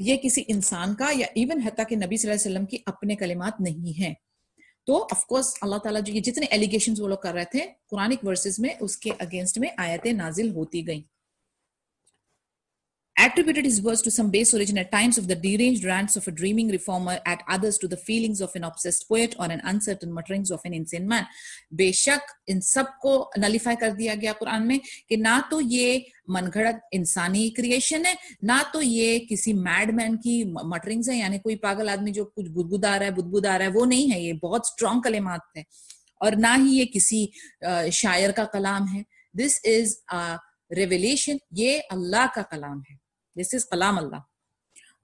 یہ کسی انسان کا یا ایون حتیٰ کہ نبی صلی اللہ علیہ وسلم کی اپنے کلمات نہیں ہیں. تو آف کورس اللہ تعالیٰ جو یہ جتنے ایلیگیشنز وہ لوگ کر رہے تھے قرآنک ورسز میں اس کے اگینسٹ میں آیتیں نازل ہوتی گئیں. Attributed his words to some base origin, at times of the deranged rants of a dreaming reformer, at others to the feelings of an obsessed poet or an uncertain mutterings of an insane man. بے شک ان سب کو نلیفائی کر دیا گیا قرآن میں کہ نہ تو یہ من گھڑت انسانی کریشن ہے، نہ تو یہ کسی میڈ مین کی مٹرنگز ہیں، یعنی کوئی پاگل آدمی جو کچھ بدبدا رہا ہے بدبدا رہا ہے، وہ نہیں ہے. یہ بہت اسٹرانگ کلمات تھے اور نہ ہی یہ کسی شاعر کا کلام ہے. دس از ریویلیشن، یہ اللہ کا کلام ہے. This is Kalam Allah.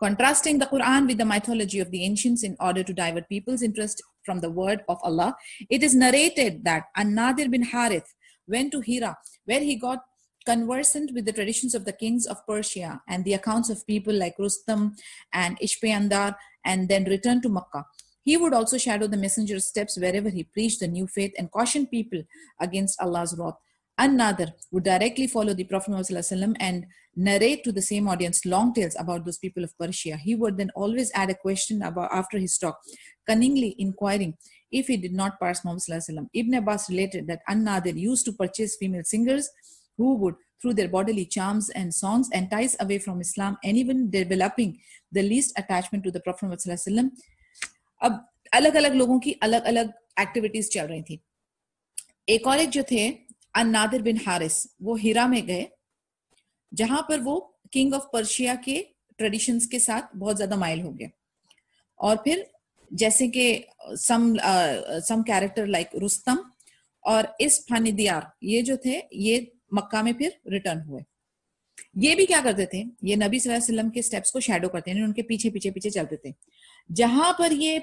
Contrasting the Quran with the mythology of the ancients in order to divert people's interest from the word of Allah, it is narrated that An-Nadir bin Harith went to Hira, where he got conversant with the traditions of the kings of Persia and the accounts of people like Rustam and Ishpayandar, and then returned to Makkah. He would also shadow the messenger's steps wherever he preached the new faith and cautioned people against Allah's wrath. An-Nadir would directly follow the Prophet Muhammad Sallallahu Alaihi Wasallam and narrate to the same audience long tales about those people of Persia. He would then always add a question about after his talk, cunningly inquiring if he did not pass Muhammad Sallallahu Alaihi Wasallam. Ibn Abbas related that An-Nadir used to purchase female singers who would, through their bodily charms and songs, entice away from Islam, and even developing the least attachment to the Prophet Muhammad Sallallahu Alaihi Wasallam. اب الگ الگ لوگوں کی الگ الگ ایکٹیویٹیز چل رہی تھی. ایک اور ایک جو تھے النادر بن حارث، وہ ہیرا میں گئے جہاں پر وہ کنگ آف پرشیا کے ٹریڈیشنز کے ساتھ بہت زیادہ مائل ہو گئے. اور پھر جیسے کہ سم کیریکٹر لائک رستم اور اسفندیار، یہ جو تھے یہ مکہ میں پھر ریٹرن ہوئے. یہ بھی کیا کرتے تھے، یہ نبی صلی اللہ علیہ وسلم کے سٹیپس کو شیڈو کرتے ہیں، ان کے پیچھے پیچھے پیچھے چلتے تھے. جہاں پر یہ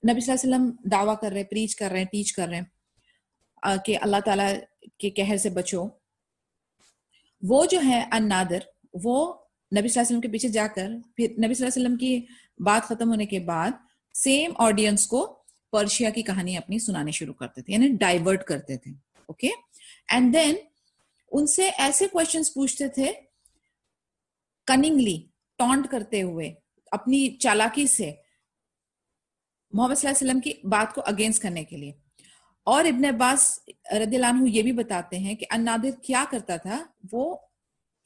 نبی صلی اللہ علیہ وسلم دعویٰ کر رہے، پریچ کر رہے ہیں، ٹیچ کر رہے ہیں کہ اللہ تعالیٰ کے قہر سے بچو، وہ جو ہے النادر وہ نبی صلی اللہ علیہ وسلم کے پیچھے جا کر پھر نبی صلی اللہ علیہ وسلم کی بات ختم ہونے کے بعد سیم آڈینس کو پرشیا کی کہانی اپنی سنانے شروع کرتے تھے، یعنی ڈائیورٹ کرتے تھے. اوکے، اینڈ دین ان سے ایسے کوشچنس پوچھتے تھے کننگلی، ٹونٹ کرتے ہوئے، اپنی چالاکی سے محمد صلی اللہ علیہ وسلم کی بات کو اگینسٹ کرنے کے لیے. اور ابن عباس رضی اللہ عنہ یہ بھی بتاتے ہیں کہ النادر کیا کرتا تھا، وہ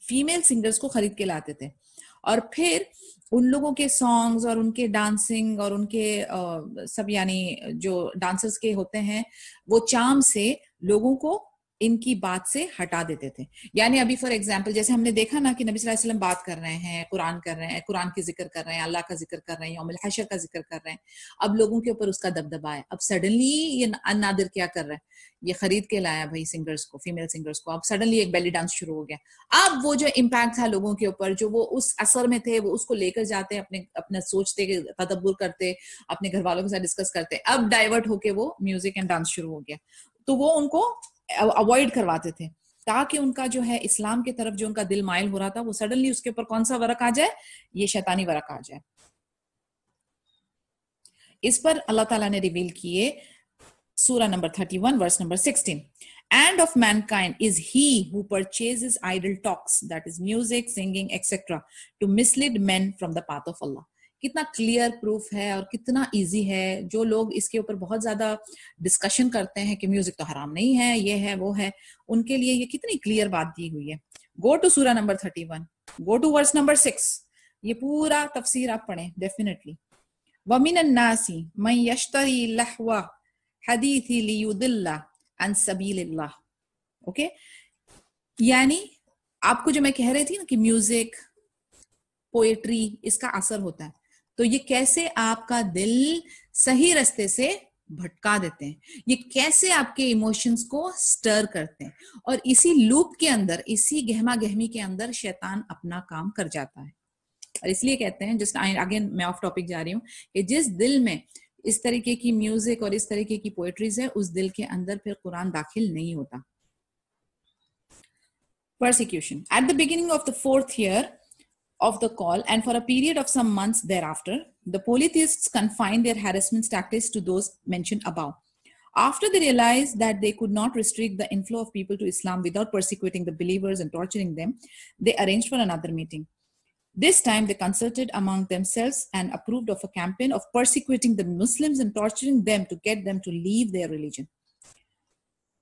فیمیل سنگرز کو خرید کے لاتے تھے اور پھر ان لوگوں کے سانگز اور ان کے ڈانسنگ اور ان کے سب یعنی جو ڈانسرز کے ہوتے ہیں وہ چام سے لوگوں کو ان کی بات سے ہٹا دیتے تھے. یعنی ابھی فار ایگزامپل جیسے ہم نے دیکھا نا کہ نبی صلی اللہ علیہ وسلم بات کر رہے ہیں، قرآن کر رہے ہیں، قرآن کی ذکر کر رہے ہیں، اللہ کا ذکر کر رہے ہیں، یوم الحشر کا ذکر کر رہے ہیں، اب لوگوں کے اوپر اس کا دبدبا ہے. اب سڈنلی یہ النادر کیا کر رہا ہے، یہ خرید کے لایا بھائی سنگرز کو، فیمیل سنگرز کو. اب سڈنلی ایک بیلی ڈانس شروع ہو گیا. اب وہ جو امپیکٹ تھا لوگوں کے اوپر، جو وہ اس اثر میں تھے، وہ اس کو لے کر جاتے، اپنے سوچتے، تدبر کرتے، اپنے گھر والوں کے ساتھ ڈسکس کرتے. اب ڈائیورٹ ہو کے وہ میوزک اینڈ ڈانس شروع ہو گیا. تو وہ ان کو اوائڈ کرواتے تھے تاکہ ان کا جو ہے اسلام کی طرف جو ان کا دل مائل ہو رہا تھا وہ سڈنلی اس کے اوپر کون سا ورق آ جائے، یہ شیطانی ورق آ جائے. اس پر اللہ تعالیٰ نے ریویل کیے سورہ نمبر 31 ورس نمبر 16. And of mankind is he who purchases idle talks, that is music, singing, etc., to mislead men from the path of Allah. کتنا کلیئر پروف ہے اور کتنا ایزی ہے. جو لوگ اس کے اوپر بہت زیادہ ڈسکشن کرتے ہیں کہ میوزک تو حرام نہیں ہے، یہ ہے وہ ہے، ان کے لیے یہ کتنی کلیئر بات دی ہوئی ہے. گو ٹو سورہ نمبر 31، گو ٹو ورس نمبر 6. یہ پورا تفسیر آپ پڑھیں ڈیفینیٹلی. وَمِنَ النَّاسِ مَن يَشْتَرِي لَهْوَ حَدِيثِ لِيُضِلَّ عَن سَبِيلِ اللَّهِ. اوکے، یعنی آپ کو جو میں کہہ رہی تھی نا کہ میوزک، پوئٹری، اس کا اثر ہوتا ہے، تو یہ کیسے آپ کا دل صحیح رستے سے بھٹکا دیتے ہیں، یہ کیسے آپ کے ایموشنز کو سٹر کرتے ہیں، اور اسی لوپ کے اندر، اسی گہما گہمی کے اندر شیطان اپنا کام کر جاتا ہے. اور اس لیے کہتے ہیں، جسٹ اگین میں آف ٹاپک جا رہی ہوں، کہ جس دل میں اس طریقے کی میوزک اور اس طریقے کی پوئٹریز ہے، اس دل کے اندر پھر قرآن داخل نہیں ہوتا. Persecution. At the beginning of the 4th year of the call and for a period of some months thereafter, the polytheists confined their harassment tactics to those mentioned above. After they realized that they could not restrict the inflow of people to Islam without persecuting the believers and torturing them, they arranged for another meeting. This time they consulted among themselves and approved of a campaign of persecuting the Muslims and torturing them to get them to leave their religion.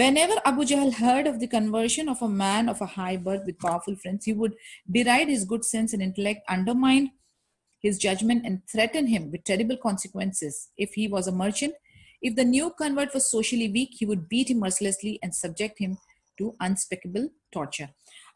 Whenever Abu Jahl heard of the conversion of a man of a high birth with powerful friends, he would deride his good sense and intellect, undermine his judgment, and threaten him with terrible consequences. If he was a merchant, if the new convert was socially weak, he would beat him mercilessly and subject him to unspeakable torture.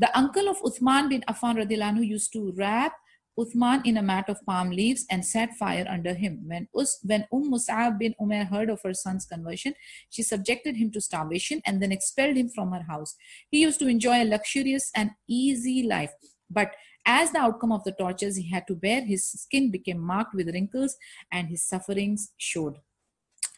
The uncle of Uthman bin Affan radhiyallahu anhu used to wrap Uthman in a mat of palm leaves and set fire under him. When Mus'ab bin Umair heard of her son's conversion, she subjected him to starvation and then expelled him from her house. He used to enjoy a luxurious and easy life, but as the outcome of the tortures he had to bear, his skin became marked with wrinkles and his sufferings showed.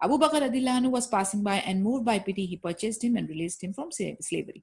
Abu Bakr radiallahu anhu was passing by and moved by pity he purchased him and released him from slavery.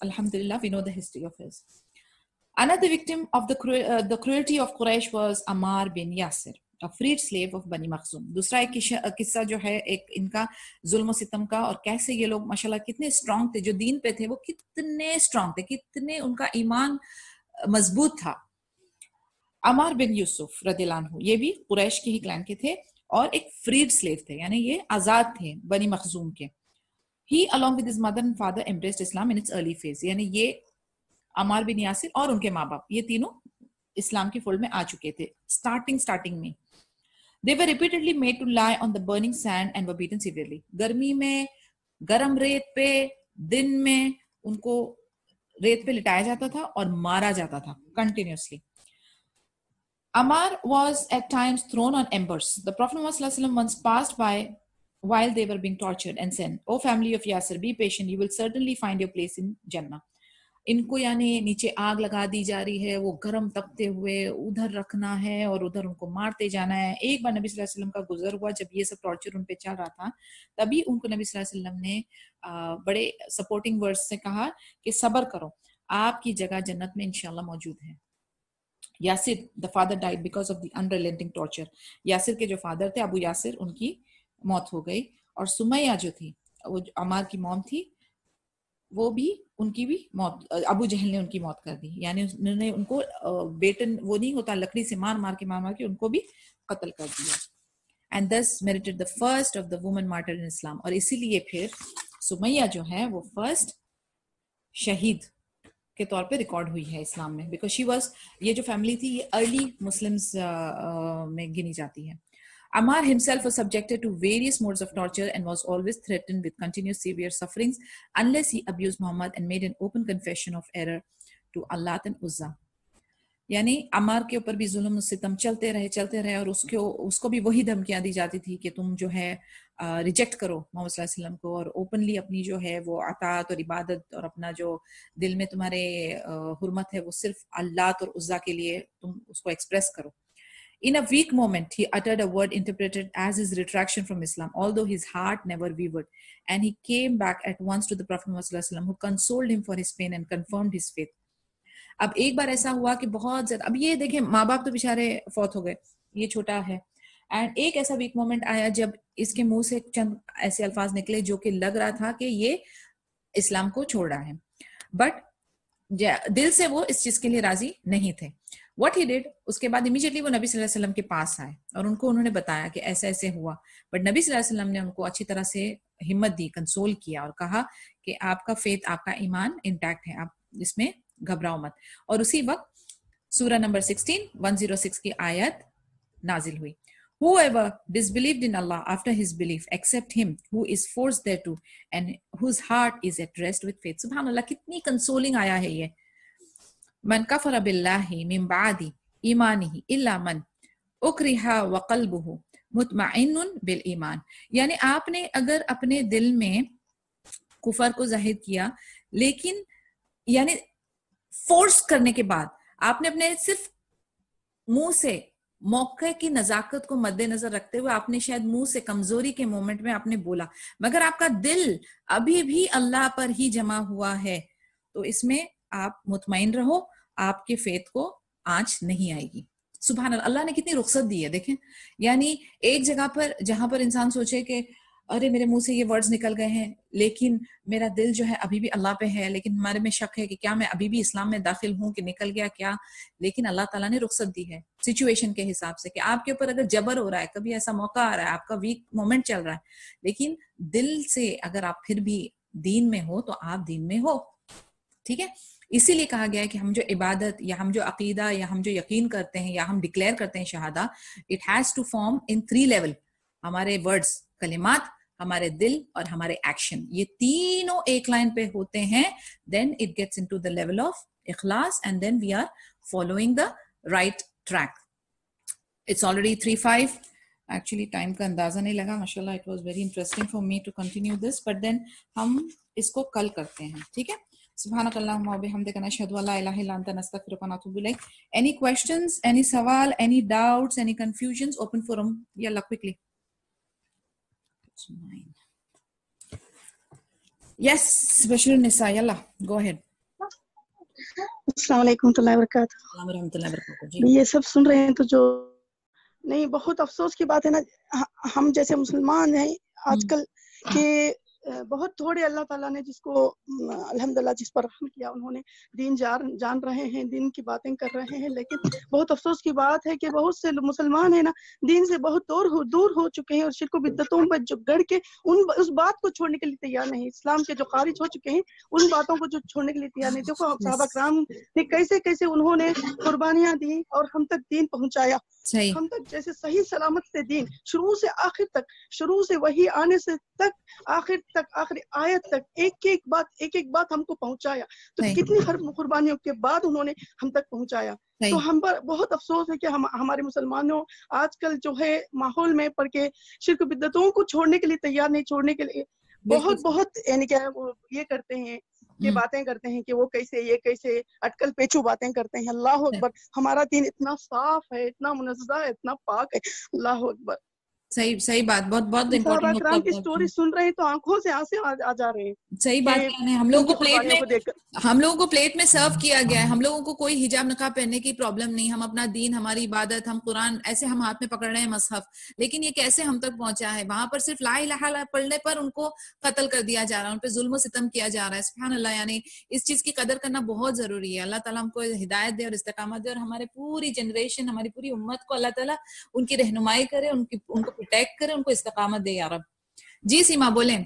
alhamdulillah, we know the history of his. Another victim of the cruelty of Quraysh was Ammar bin Yasir. a freed slave of Bani Makhzum. دوسرا ایک قصہ جو ہے ایک ان کا ظلم و ستم کا, اور کیسے یہ لوگ ماشاءاللہ کتنے اسٹرانگ تھے, جو دین پہ تھے وہ کتنے اسٹرانگ تھے, کتنے ان کا ایمان مضبوط تھا. عمار بن یوسف رضی اللہ عنہ, یہ بھی قریش کے ہی کلان کے تھے اور ایک فریڈ سلیو تھے, یعنی یہ آزاد تھے بنی مخزوم کے. He along with his mother and father embraced Islam in its early phase. یعنی یہ عمار بن یاسر اور ان کے ماں باپ یہ تینوں اسلام کی فولڈ میں آ چکے تھے اسٹارٹنگ میں. They were repeatedly made to lie on the burning sand and were beaten severely. گرمی میں گرم ریت پہ, دن میں ان کو ریت پہ لٹایا جاتا تھا اور مارا جاتا تھا continuously. Ammar was at times thrown on embers. The Prophet ﷺ once passed by while they were being tortured and said, "O family of Yasir, be patient. You will certainly find your place in Jannah." ان کو یعنی نیچے آگ لگا دی جا رہی ہے, وہ گرم تپتے ہوئے ادھر رکھنا ہے اور ادھر ان کو مارتے جانا ہے. ایک بار نبی صلی اللہ علیہ وسلم کا گزر ہوا جب یہ سب ٹارچر ان پہ چل رہا تھا, تبھی ان کو نبی صلی اللہ علیہ وسلم نے بڑے سپورٹنگ ورڈز سے کہا کہ صبر کرو, آپ کی جگہ جنت میں انشاءاللہ موجود ہے. Yasir the father died because of the unrelenting torture. Yasir کے جو فادر تھے ابو یاسر, ان کی موت ہو گئی. اور سمیہ جو تھی, وہ عمار کی موم تھی, وہ بھی ان کی بھی موت, ابو جہل نے ان کی موت کر دی. یعنی انہوں نے ان کو بیٹن وہ نہیں ہوتا لکڑی سے مار کے ان کو بھی قتل کر دیا. And thus merited the first of the women martyred in Islam. اور اسی لیے پھر سمیہ جو ہے وہ فرسٹ شہید کے طور پہ ریکارڈ ہوئی ہے اسلام میں, بیکاز شی واز, یہ جو فیملی تھی یہ ارلی مسلمز میں گنی جاتی ہے. Ammar himself was subjected to various modes of torture and was always threatened with continuous severe sufferings unless he abused Muhammad and made an open confession of error to Allah and Uzza. یعنی عمار کے اوپر بھی ظلم و ستم چلتے رہے اور اس کو بھی وہی دھمکیاں دی جاتی تھی کہ تم جو ہے ریجیکٹ کرو محمد صلی اللہ علیہ وسلم کو, اور اوپنلی اپنی جو ہے وہ اطاعت اور عبادت اور اپنا جو دل میں تمہارے حرمت ہے وہ صرف اللہ اور عزا کے لیے تم اس کو ایکسپریس کرو. In a weak moment, he uttered a word interpreted as his retraction from Islam, although his heart never wavered, and he came back at once to the Prophet ﷺ, who consoled him for his pain and confirmed his faith. اب ایک بار ایسا ہوا کہ بہت زیادہ, اب یہ دیکھیں ماں باپ تو بیچارے فوت ہو گئے, یہ چھوٹا ہے, اینڈ ایک ایسا ویک مومنٹ آیا جب اس کے منہ سے چند ایسے الفاظ نکلے جو کہ لگ رہا تھا کہ یہ اسلام کو چھوڑ رہا ہے, بٹ دل سے وہ اس چیز کے لیے راضی نہیں تھے. What he did, اس کے بعد امیجیٹلی وہ نبی صلی اللہ علیہ وسلم کے پاس آئے اور ان کو انہوں نے بتایا کہ ایسا ایسے ہوا, بٹ نبی صلی اللہ علیہ وسلم نے ان کو اچھی طرح سے ہمت دی, کنسول کیا اور کہا کہ آپ کا فیتھ, آپ کا ایمان انٹیکٹ ہے, آپ اس میں گھبراؤ مت. اور اسی وقت سورہ نمبر 106 کی آیت نازل ہوئی. Whoever disbelieved in Allah after his belief except him who is forced thereto and whose heart is at rest with faith. سبحان اللہ, کتنی کنسولنگ آیا ہے یہ. من کفر باللہ من بعد ایمانہ الا من اکرہ وقلبہ مطمئن بالایمان. یعنی آپ نے اگر اپنے دل میں کفر کو ظاہر کیا, لیکن یعنی فورس کرنے کے بعد آپ نے اپنے صرف منہ سے موقع کی نزاکت کو مد نظر رکھتے ہوئے آپ نے شاید منہ سے کمزوری کے مومنٹ میں آپ نے بولا, مگر آپ کا دل ابھی بھی اللہ پر ہی جمع ہوا ہے, تو اس میں آپ مطمئن رہو, آپ کے فیتھ کو آنچ نہیں آئے گی. سبحان اللہ, اللہ نے کتنی رخصت دی ہے. دیکھیں یعنی ایک جگہ پر جہاں پر انسان سوچے کہ ارے میرے منہ سے یہ ورڈز نکل گئے ہیں لیکن میرا دل جو ہے ابھی بھی اللہ پہ ہے, لیکن ہمارے میں شک ہے کہ کیا میں ابھی بھی اسلام میں داخل ہوں کہ نکل گیا کیا, لیکن اللہ تعالیٰ نے رخصت دی ہے سچویشن کے حساب سے کہ آپ کے اوپر اگر جبر ہو رہا ہے, کبھی ایسا موقع آ رہا ہے, آپ کا ویک مومنٹ چل رہا ہے, لیکن دل سے اگر آپ پھر بھی دین میں ہو تو آپ دین میں ہو. ٹھیک ہے, اسی لیے کہا گیا ہے کہ ہم جو عبادت یا ہم جو عقیدہ یا ہم جو یقین کرتے ہیں یا ہم ڈکلیئر کرتے ہیں شہادہ, it has to form in 3 level. ہمارے ورڈز, کلمات, ہمارے دل اور ہمارے ایکشن, یہ تینوں ایک لائن پہ ہوتے ہیں, then it gets into the level of اخلاص and then we are following the right track. It's already 3:05. Actually time کا اندازہ نہیں لگا, mashallah it was very interesting for me to continue this, but then ہم اس کو کل کرتے ہیں. ٹھیک ہے, سبحانک اللہم و بحمدک نشہد ان لا الہ الا انت نستغفرک و نتوب الیک. Any questions, any سوال, any doubts, any confusions? Open forum. Yalla quickly. It's 9. Yes, Bashir Nisa, yalla go ahead. السلام علیکم ورحمۃ اللہ وبرکاتہ. السلام ورحمۃ اللہ وبرکاتہ. یہ سب سن رہے ہیں تو جو نہیں بہت افسوس کی بات ہے نا, ہم جیسے مسلمان ہیں آج کل کے بہت تھوڑے اللہ تعالیٰ نے جس کو الحمدللہ جس پر رحم کیا, انہوں نے دین جان رہے ہیں, دین کی باتیں کر رہے ہیں, لیکن بہت افسوس کی بات ہے کہ بہت سے مسلمان ہیں نا دین سے بہت دور ہو چکے ہیں, اور شرک و بدعتوں پر جو گڑ کے اس بات کو چھوڑنے کے لیے تیار نہیں. اسلام کے جو خارج ہو چکے ہیں ان باتوں کو جو چھوڑنے کے لیے تیار نہیں. دیکھو صحابہ کرام نے کیسے انہوں نے قربانیاں دی اور ہم تک دین پہنچایا, ہم تک جیسے صحیح سلامت سے دین شروع سے آخر تک, شروع سے وہی آنے سے تک آخر تک, آخری آیت تک ایک ایک بات ہم کو پہنچایا. تو کتنی قربانیوں کے بعد انہوں نے ہم تک پہنچایا. تو ہم پر بہت افسوس ہے کہ ہمارے مسلمانوں آج کل جو ہے ماحول میں پڑ کے شرک بدعتوں کو چھوڑنے کے لیے تیار نہیں, چھوڑنے کے لیے بہت یعنی کیا وہ یہ کرتے ہیں کہ باتیں کرتے ہیں کہ وہ کیسے یہ کیسے اٹکل پیچو باتیں کرتے ہیں. اللہ اکبر, ہمارا دین اتنا صاف ہے, اتنا منزہ ہے, اتنا پاک ہے. اللہ اکبر. صحیح بات, بہت صحابہ کرام کی سٹوری سن رہے ہیں تو آنکھوں سے آنسو آ جا رہے ہیں. صحیح بات ہے. ہم لوگوں کو پلیٹ میں سرو کیا گیا ہے. ہم لوگوں کو کوئی حجاب نقاب پہننے کی پرابلم نہیں, ہم اپنا دین, ہماری عبادت, ہم قرآن ایسے ہم ہاتھ میں پکڑ رہے ہیں مصحف, لیکن یہ کیسے ہم تک پہنچا ہے؟ وہاں پر صرف لا الہ الا اللہ پڑھنے پر ان کو قتل کر دیا جا رہا ہے, ان پہ ظلم و ستم کیا جا رہا ہے. سبحان اللہ. یعنی اس چیز کی قدر کرنا بہت ضروری ہے. اللہ تعالیٰ ہم کو ہدایت دے اور استقامت دے, اور ہمارے پوری جنریشن, ہماری پوری امت کو اللہ تعالیٰ ان کی رہنمائی کرے, ان کو پروٹیکٹ کرے, ان کو استقامت دے یا رب. جی سیما بولیں.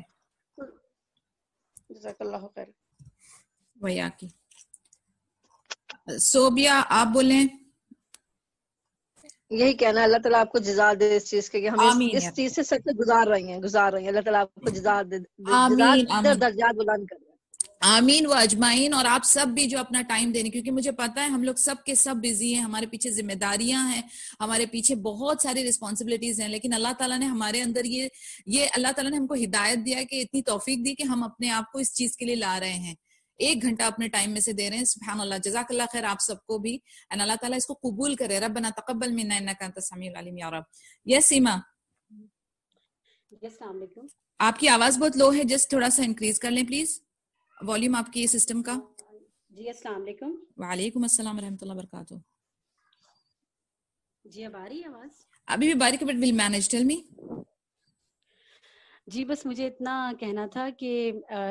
جزاک اللہ خیر. ویا کی صوبیا آپ بولیں. یہی کہنا ہے اللہ تعالیٰ آپ کو جزا دے اس چیز کے کہ ہم اس چیز سے سچ گزار رہی ہیں. اللہ تعالیٰ آپ کو جزا دے, درجات بلند کرے. آمین و اجمعین. اور آپ سب بھی جو اپنا ٹائم دینے, کیونکہ مجھے پتا ہے ہم لوگ سب کے سب بزی ہیں, ہمارے پیچھے ذمہ داریاں ہیں, ہمارے پیچھے بہت ساری رسپانسبلٹیز ہیں, لیکن اللہ تعالیٰ نے ہمارے اندر یہ اللہ تعالیٰ نے ہم کو ہدایت دیا کہ اتنی توفیق دی کہ ہم اپنے آپ کو اس چیز کے لیے لا رہے ہیں, 1 گھنٹہ اپنے ٹائم میں سے دے رہے ہیں. سبحان اللہ, جزاک اللہ خیر آپ سب کو بھی, اور اللہ تعالیٰ اس کو قبول کرے. ربنا تقبل منا انک انت السمیع العلیم یا رب. یس سیما. السلام علیکم. آپ کی آواز بہت لو ہے, جسٹ تھوڑا سا انکریز کر لیں پلیز والیوم آپ کی سسٹم کا. جی السلام علیکم. وعلیکم السلام ورحمۃ اللہ وبرکاتہ. جی اب آ رہی ہے آواز؟ ابھی بھی باریک, but will manage. Tell me. جی بس مجھے اتنا کہنا تھا کہ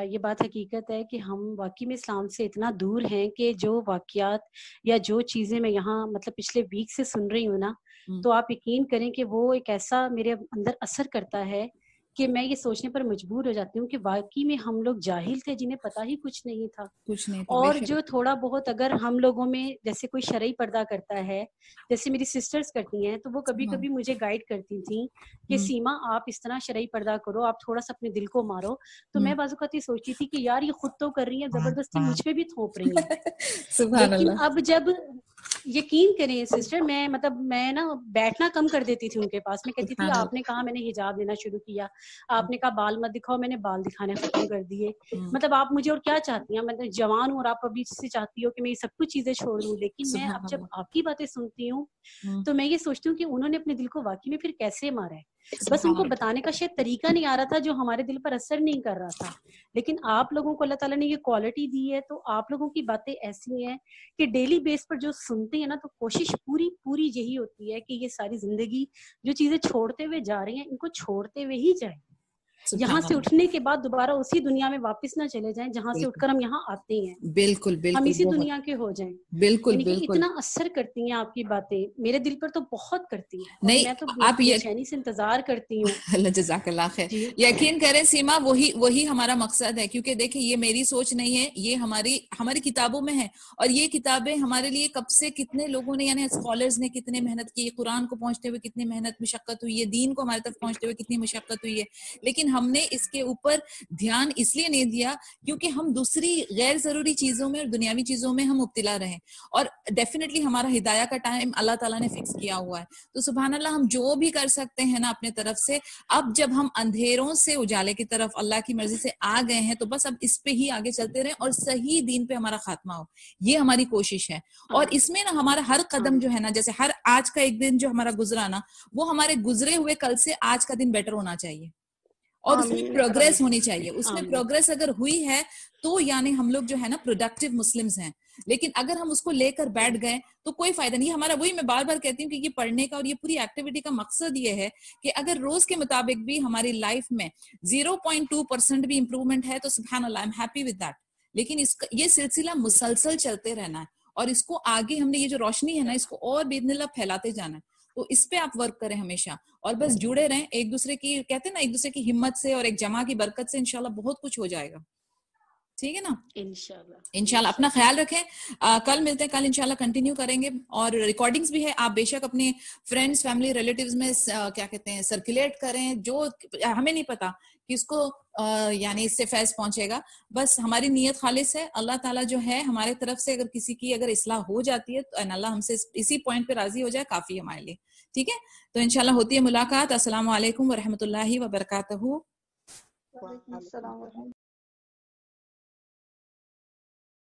یہ بات حقیقت ہے کہ ہم واقعی میں اسلام سے اتنا دور ہیں کہ جو واقعات یا جو چیزیں میں یہاں مطلب پچھلے ویک سے سن رہی ہوں نا, تو آپ یقین کریں کہ وہ ایک ایسا میرے اندر اثر کرتا ہے کہ میں یہ سوچنے پر مجبور ہو جاتی ہوں کہ واقعی میں ہم لوگ جاہل تھے جنہیں پتہ ہی کچھ نہیں تھا. اور جو تھوڑا بہت اگر ہم لوگوں میں جیسے کوئی شرعی پردہ کرتا ہے, جیسے میری سسٹرز کرتی ہیں, تو وہ کبھی کبھی مجھے گائیڈ کرتی تھیں کہ سیما آپ اس طرح شرعی پردہ کرو, آپ تھوڑا سا اپنے دل کو مارو. تو میں بعض اوقات یہ سوچتی تھی کہ یار یہ خود تو کر رہی ہیں, زبردستی مجھ پہ بھی تھوپ رہی ہیں. لیکن اب جب یقین کریں سسٹر, میں نا بیٹھنا کم کر دیتی تھی ان کے پاس. میں کہتی تھی آپ نے کہا, میں نے حجاب لینا شروع کیا, آپ نے کہا بال مت دکھاؤ, میں نے بال دکھانے ختم کر دیے. مطلب آپ مجھے اور کیا چاہتی ہیں؟ میں جوان ہوں اور آپ ابھی سے چاہتی ہو کہ میں یہ سب کچھ چیزیں چھوڑ دوں. لیکن میں اب جب آپ کی باتیں سنتی ہوں تو میں یہ سوچتی ہوں کہ انہوں نے اپنے دل کو واقعی میں پھر کیسے مارا ہے. بس ان کو بتانے کا شاید طریقہ نہیں آ رہا تھا جو ہمارے دل پر اثر نہیں کر رہا تھا. لیکن آپ لوگوں کو اللہ تعالیٰ نے یہ کوالٹی دی ہے, تو آپ لوگوں کی باتیں ایسی ہیں کہ ڈیلی بیس پر جو سنتے ہیں نا, تو کوشش پوری یہی ہوتی ہے کہ یہ ساری زندگی جو چیزیں چھوڑتے ہوئے جا رہی ہیں ان کو چھوڑتے ہوئے ہی جائیں. یہاں سے اٹھنے کے بعد دوبارہ اسی دنیا میں واپس نہ چلے جائیں جہاں سے اٹھ کر ہم یہاں آتے ہیں. بالکل ہم اسی دنیا کے ہو جائیں. بالکل اتنا اثر کرتی ہیں آپ کی باتیں, میرے دل پر تو بہت کرتی ہیں. نہیں, میں تو آپ بے چینی سے انتظار کرتی ہوں. اللہ جزاک اللہ خیر. یقین کریں سیما, وہی ہمارا مقصد ہے, کیونکہ دیکھیں یہ میری سوچ نہیں ہے, یہ ہماری کتابوں میں ہے. اور یہ کتابیں ہمارے لیے کب سے کتنے لوگوں نے, یعنی اسکالرز نے کتنے محنت کی, قرآن کو پہنچتے ہوئے کتنی محنت مشقت ہوئی ہے, دین کو ہمارے تک پہنچتے ہوئے کتنی مشقت ہوئی ہے. لیکن ہم نے اس کے اوپر دھیان اس لیے نہیں دیا کیونکہ ہم دوسری غیر ضروری چیزوں میں اور دنیاوی چیزوں میں ہم مبتلا رہے. اور ڈیفینیٹلی ہمارا ہدایہ کا ٹائم اللہ تعالیٰ نے فکس کیا ہوا ہے. تو سبحان اللہ, ہم جو بھی کر سکتے ہیں نا اپنے طرف سے, اب جب ہم اندھیروں سے اجالے کی طرف اللہ کی مرضی سے آ گئے ہیں, تو بس اب اس پہ ہی آگے چلتے رہیں اور صحیح دین پہ ہمارا خاتمہ ہو, یہ ہماری کوشش ہے. اور اس میں نا ہمارا ہر قدم جو ہے نا, جیسے ہر آج کا ایک دن جو ہمارا گزرا نا, وہ ہمارے گزرے ہوئے کل سے آج کا دن بیٹر ہونا چاہیے. اور اس میں پروگریس ہونی چاہیے. اس میں پروگریس اگر ہوئی ہے تو یعنی ہم لوگ جو ہے نا پروڈکٹیو مسلمز ہیں. لیکن اگر ہم اس کو لے کر بیٹھ گئے تو کوئی فائدہ نہیں. ہمارا وہی میں بار بار کہتی ہوں کہ یہ پڑھنے کا اور یہ پوری ایکٹیویٹی کا مقصد یہ ہے کہ اگر روز کے مطابق بھی ہماری لائف میں 0.2% بھی امپروومنٹ ہے تو سبحان اللہ I am happy with that. لیکن یہ سلسلہ مسلسل چلتے رہنا ہے اور اس کو آگے ہم نے یہ جو روشنی ہے نا اس کو اور باذن اللہ پھیلاتے جانا ہے. تو اس پہ آپ ورک کریں ہمیشہ اور بس جڑے رہیں ایک دوسرے کی, کہتے ہیں نا ایک دوسرے کی ہمت سے اور ایک جماع کی برکت سے انشاءاللہ بہت کچھ ہو جائے گا. ٹھیک ہے نا, انشاءاللہ اپنا خیال رکھیں. کل ملتے ہیں, کل انشاءاللہ کنٹینیو کریں گے اور ریکارڈنگز بھی ہے, آپ بے شک اپنے فرینڈز فیملی ریلیٹیوز میں کیا کہتے ہیں سرکولیٹ کریں. جو ہمیں نہیں پتا کہ اس کو یعنی اس سے فیض پہنچے گا, بس ہماری نیت خالص ہے. اللہ تعالیٰ جو ہے ہمارے طرف سے اگر کسی کی اگر اصلاح ہو جاتی ہے تو اللہ ہم سے اسی پوائنٹ پہ راضی ہو جائے کافی ہے ہمارے لیے. ٹھیک ہے, تو انشاءاللہ ہوتی ہے ملاقات. السلام علیکم ورحمۃ اللہ وبرکاتہ. وعلیکم السلام.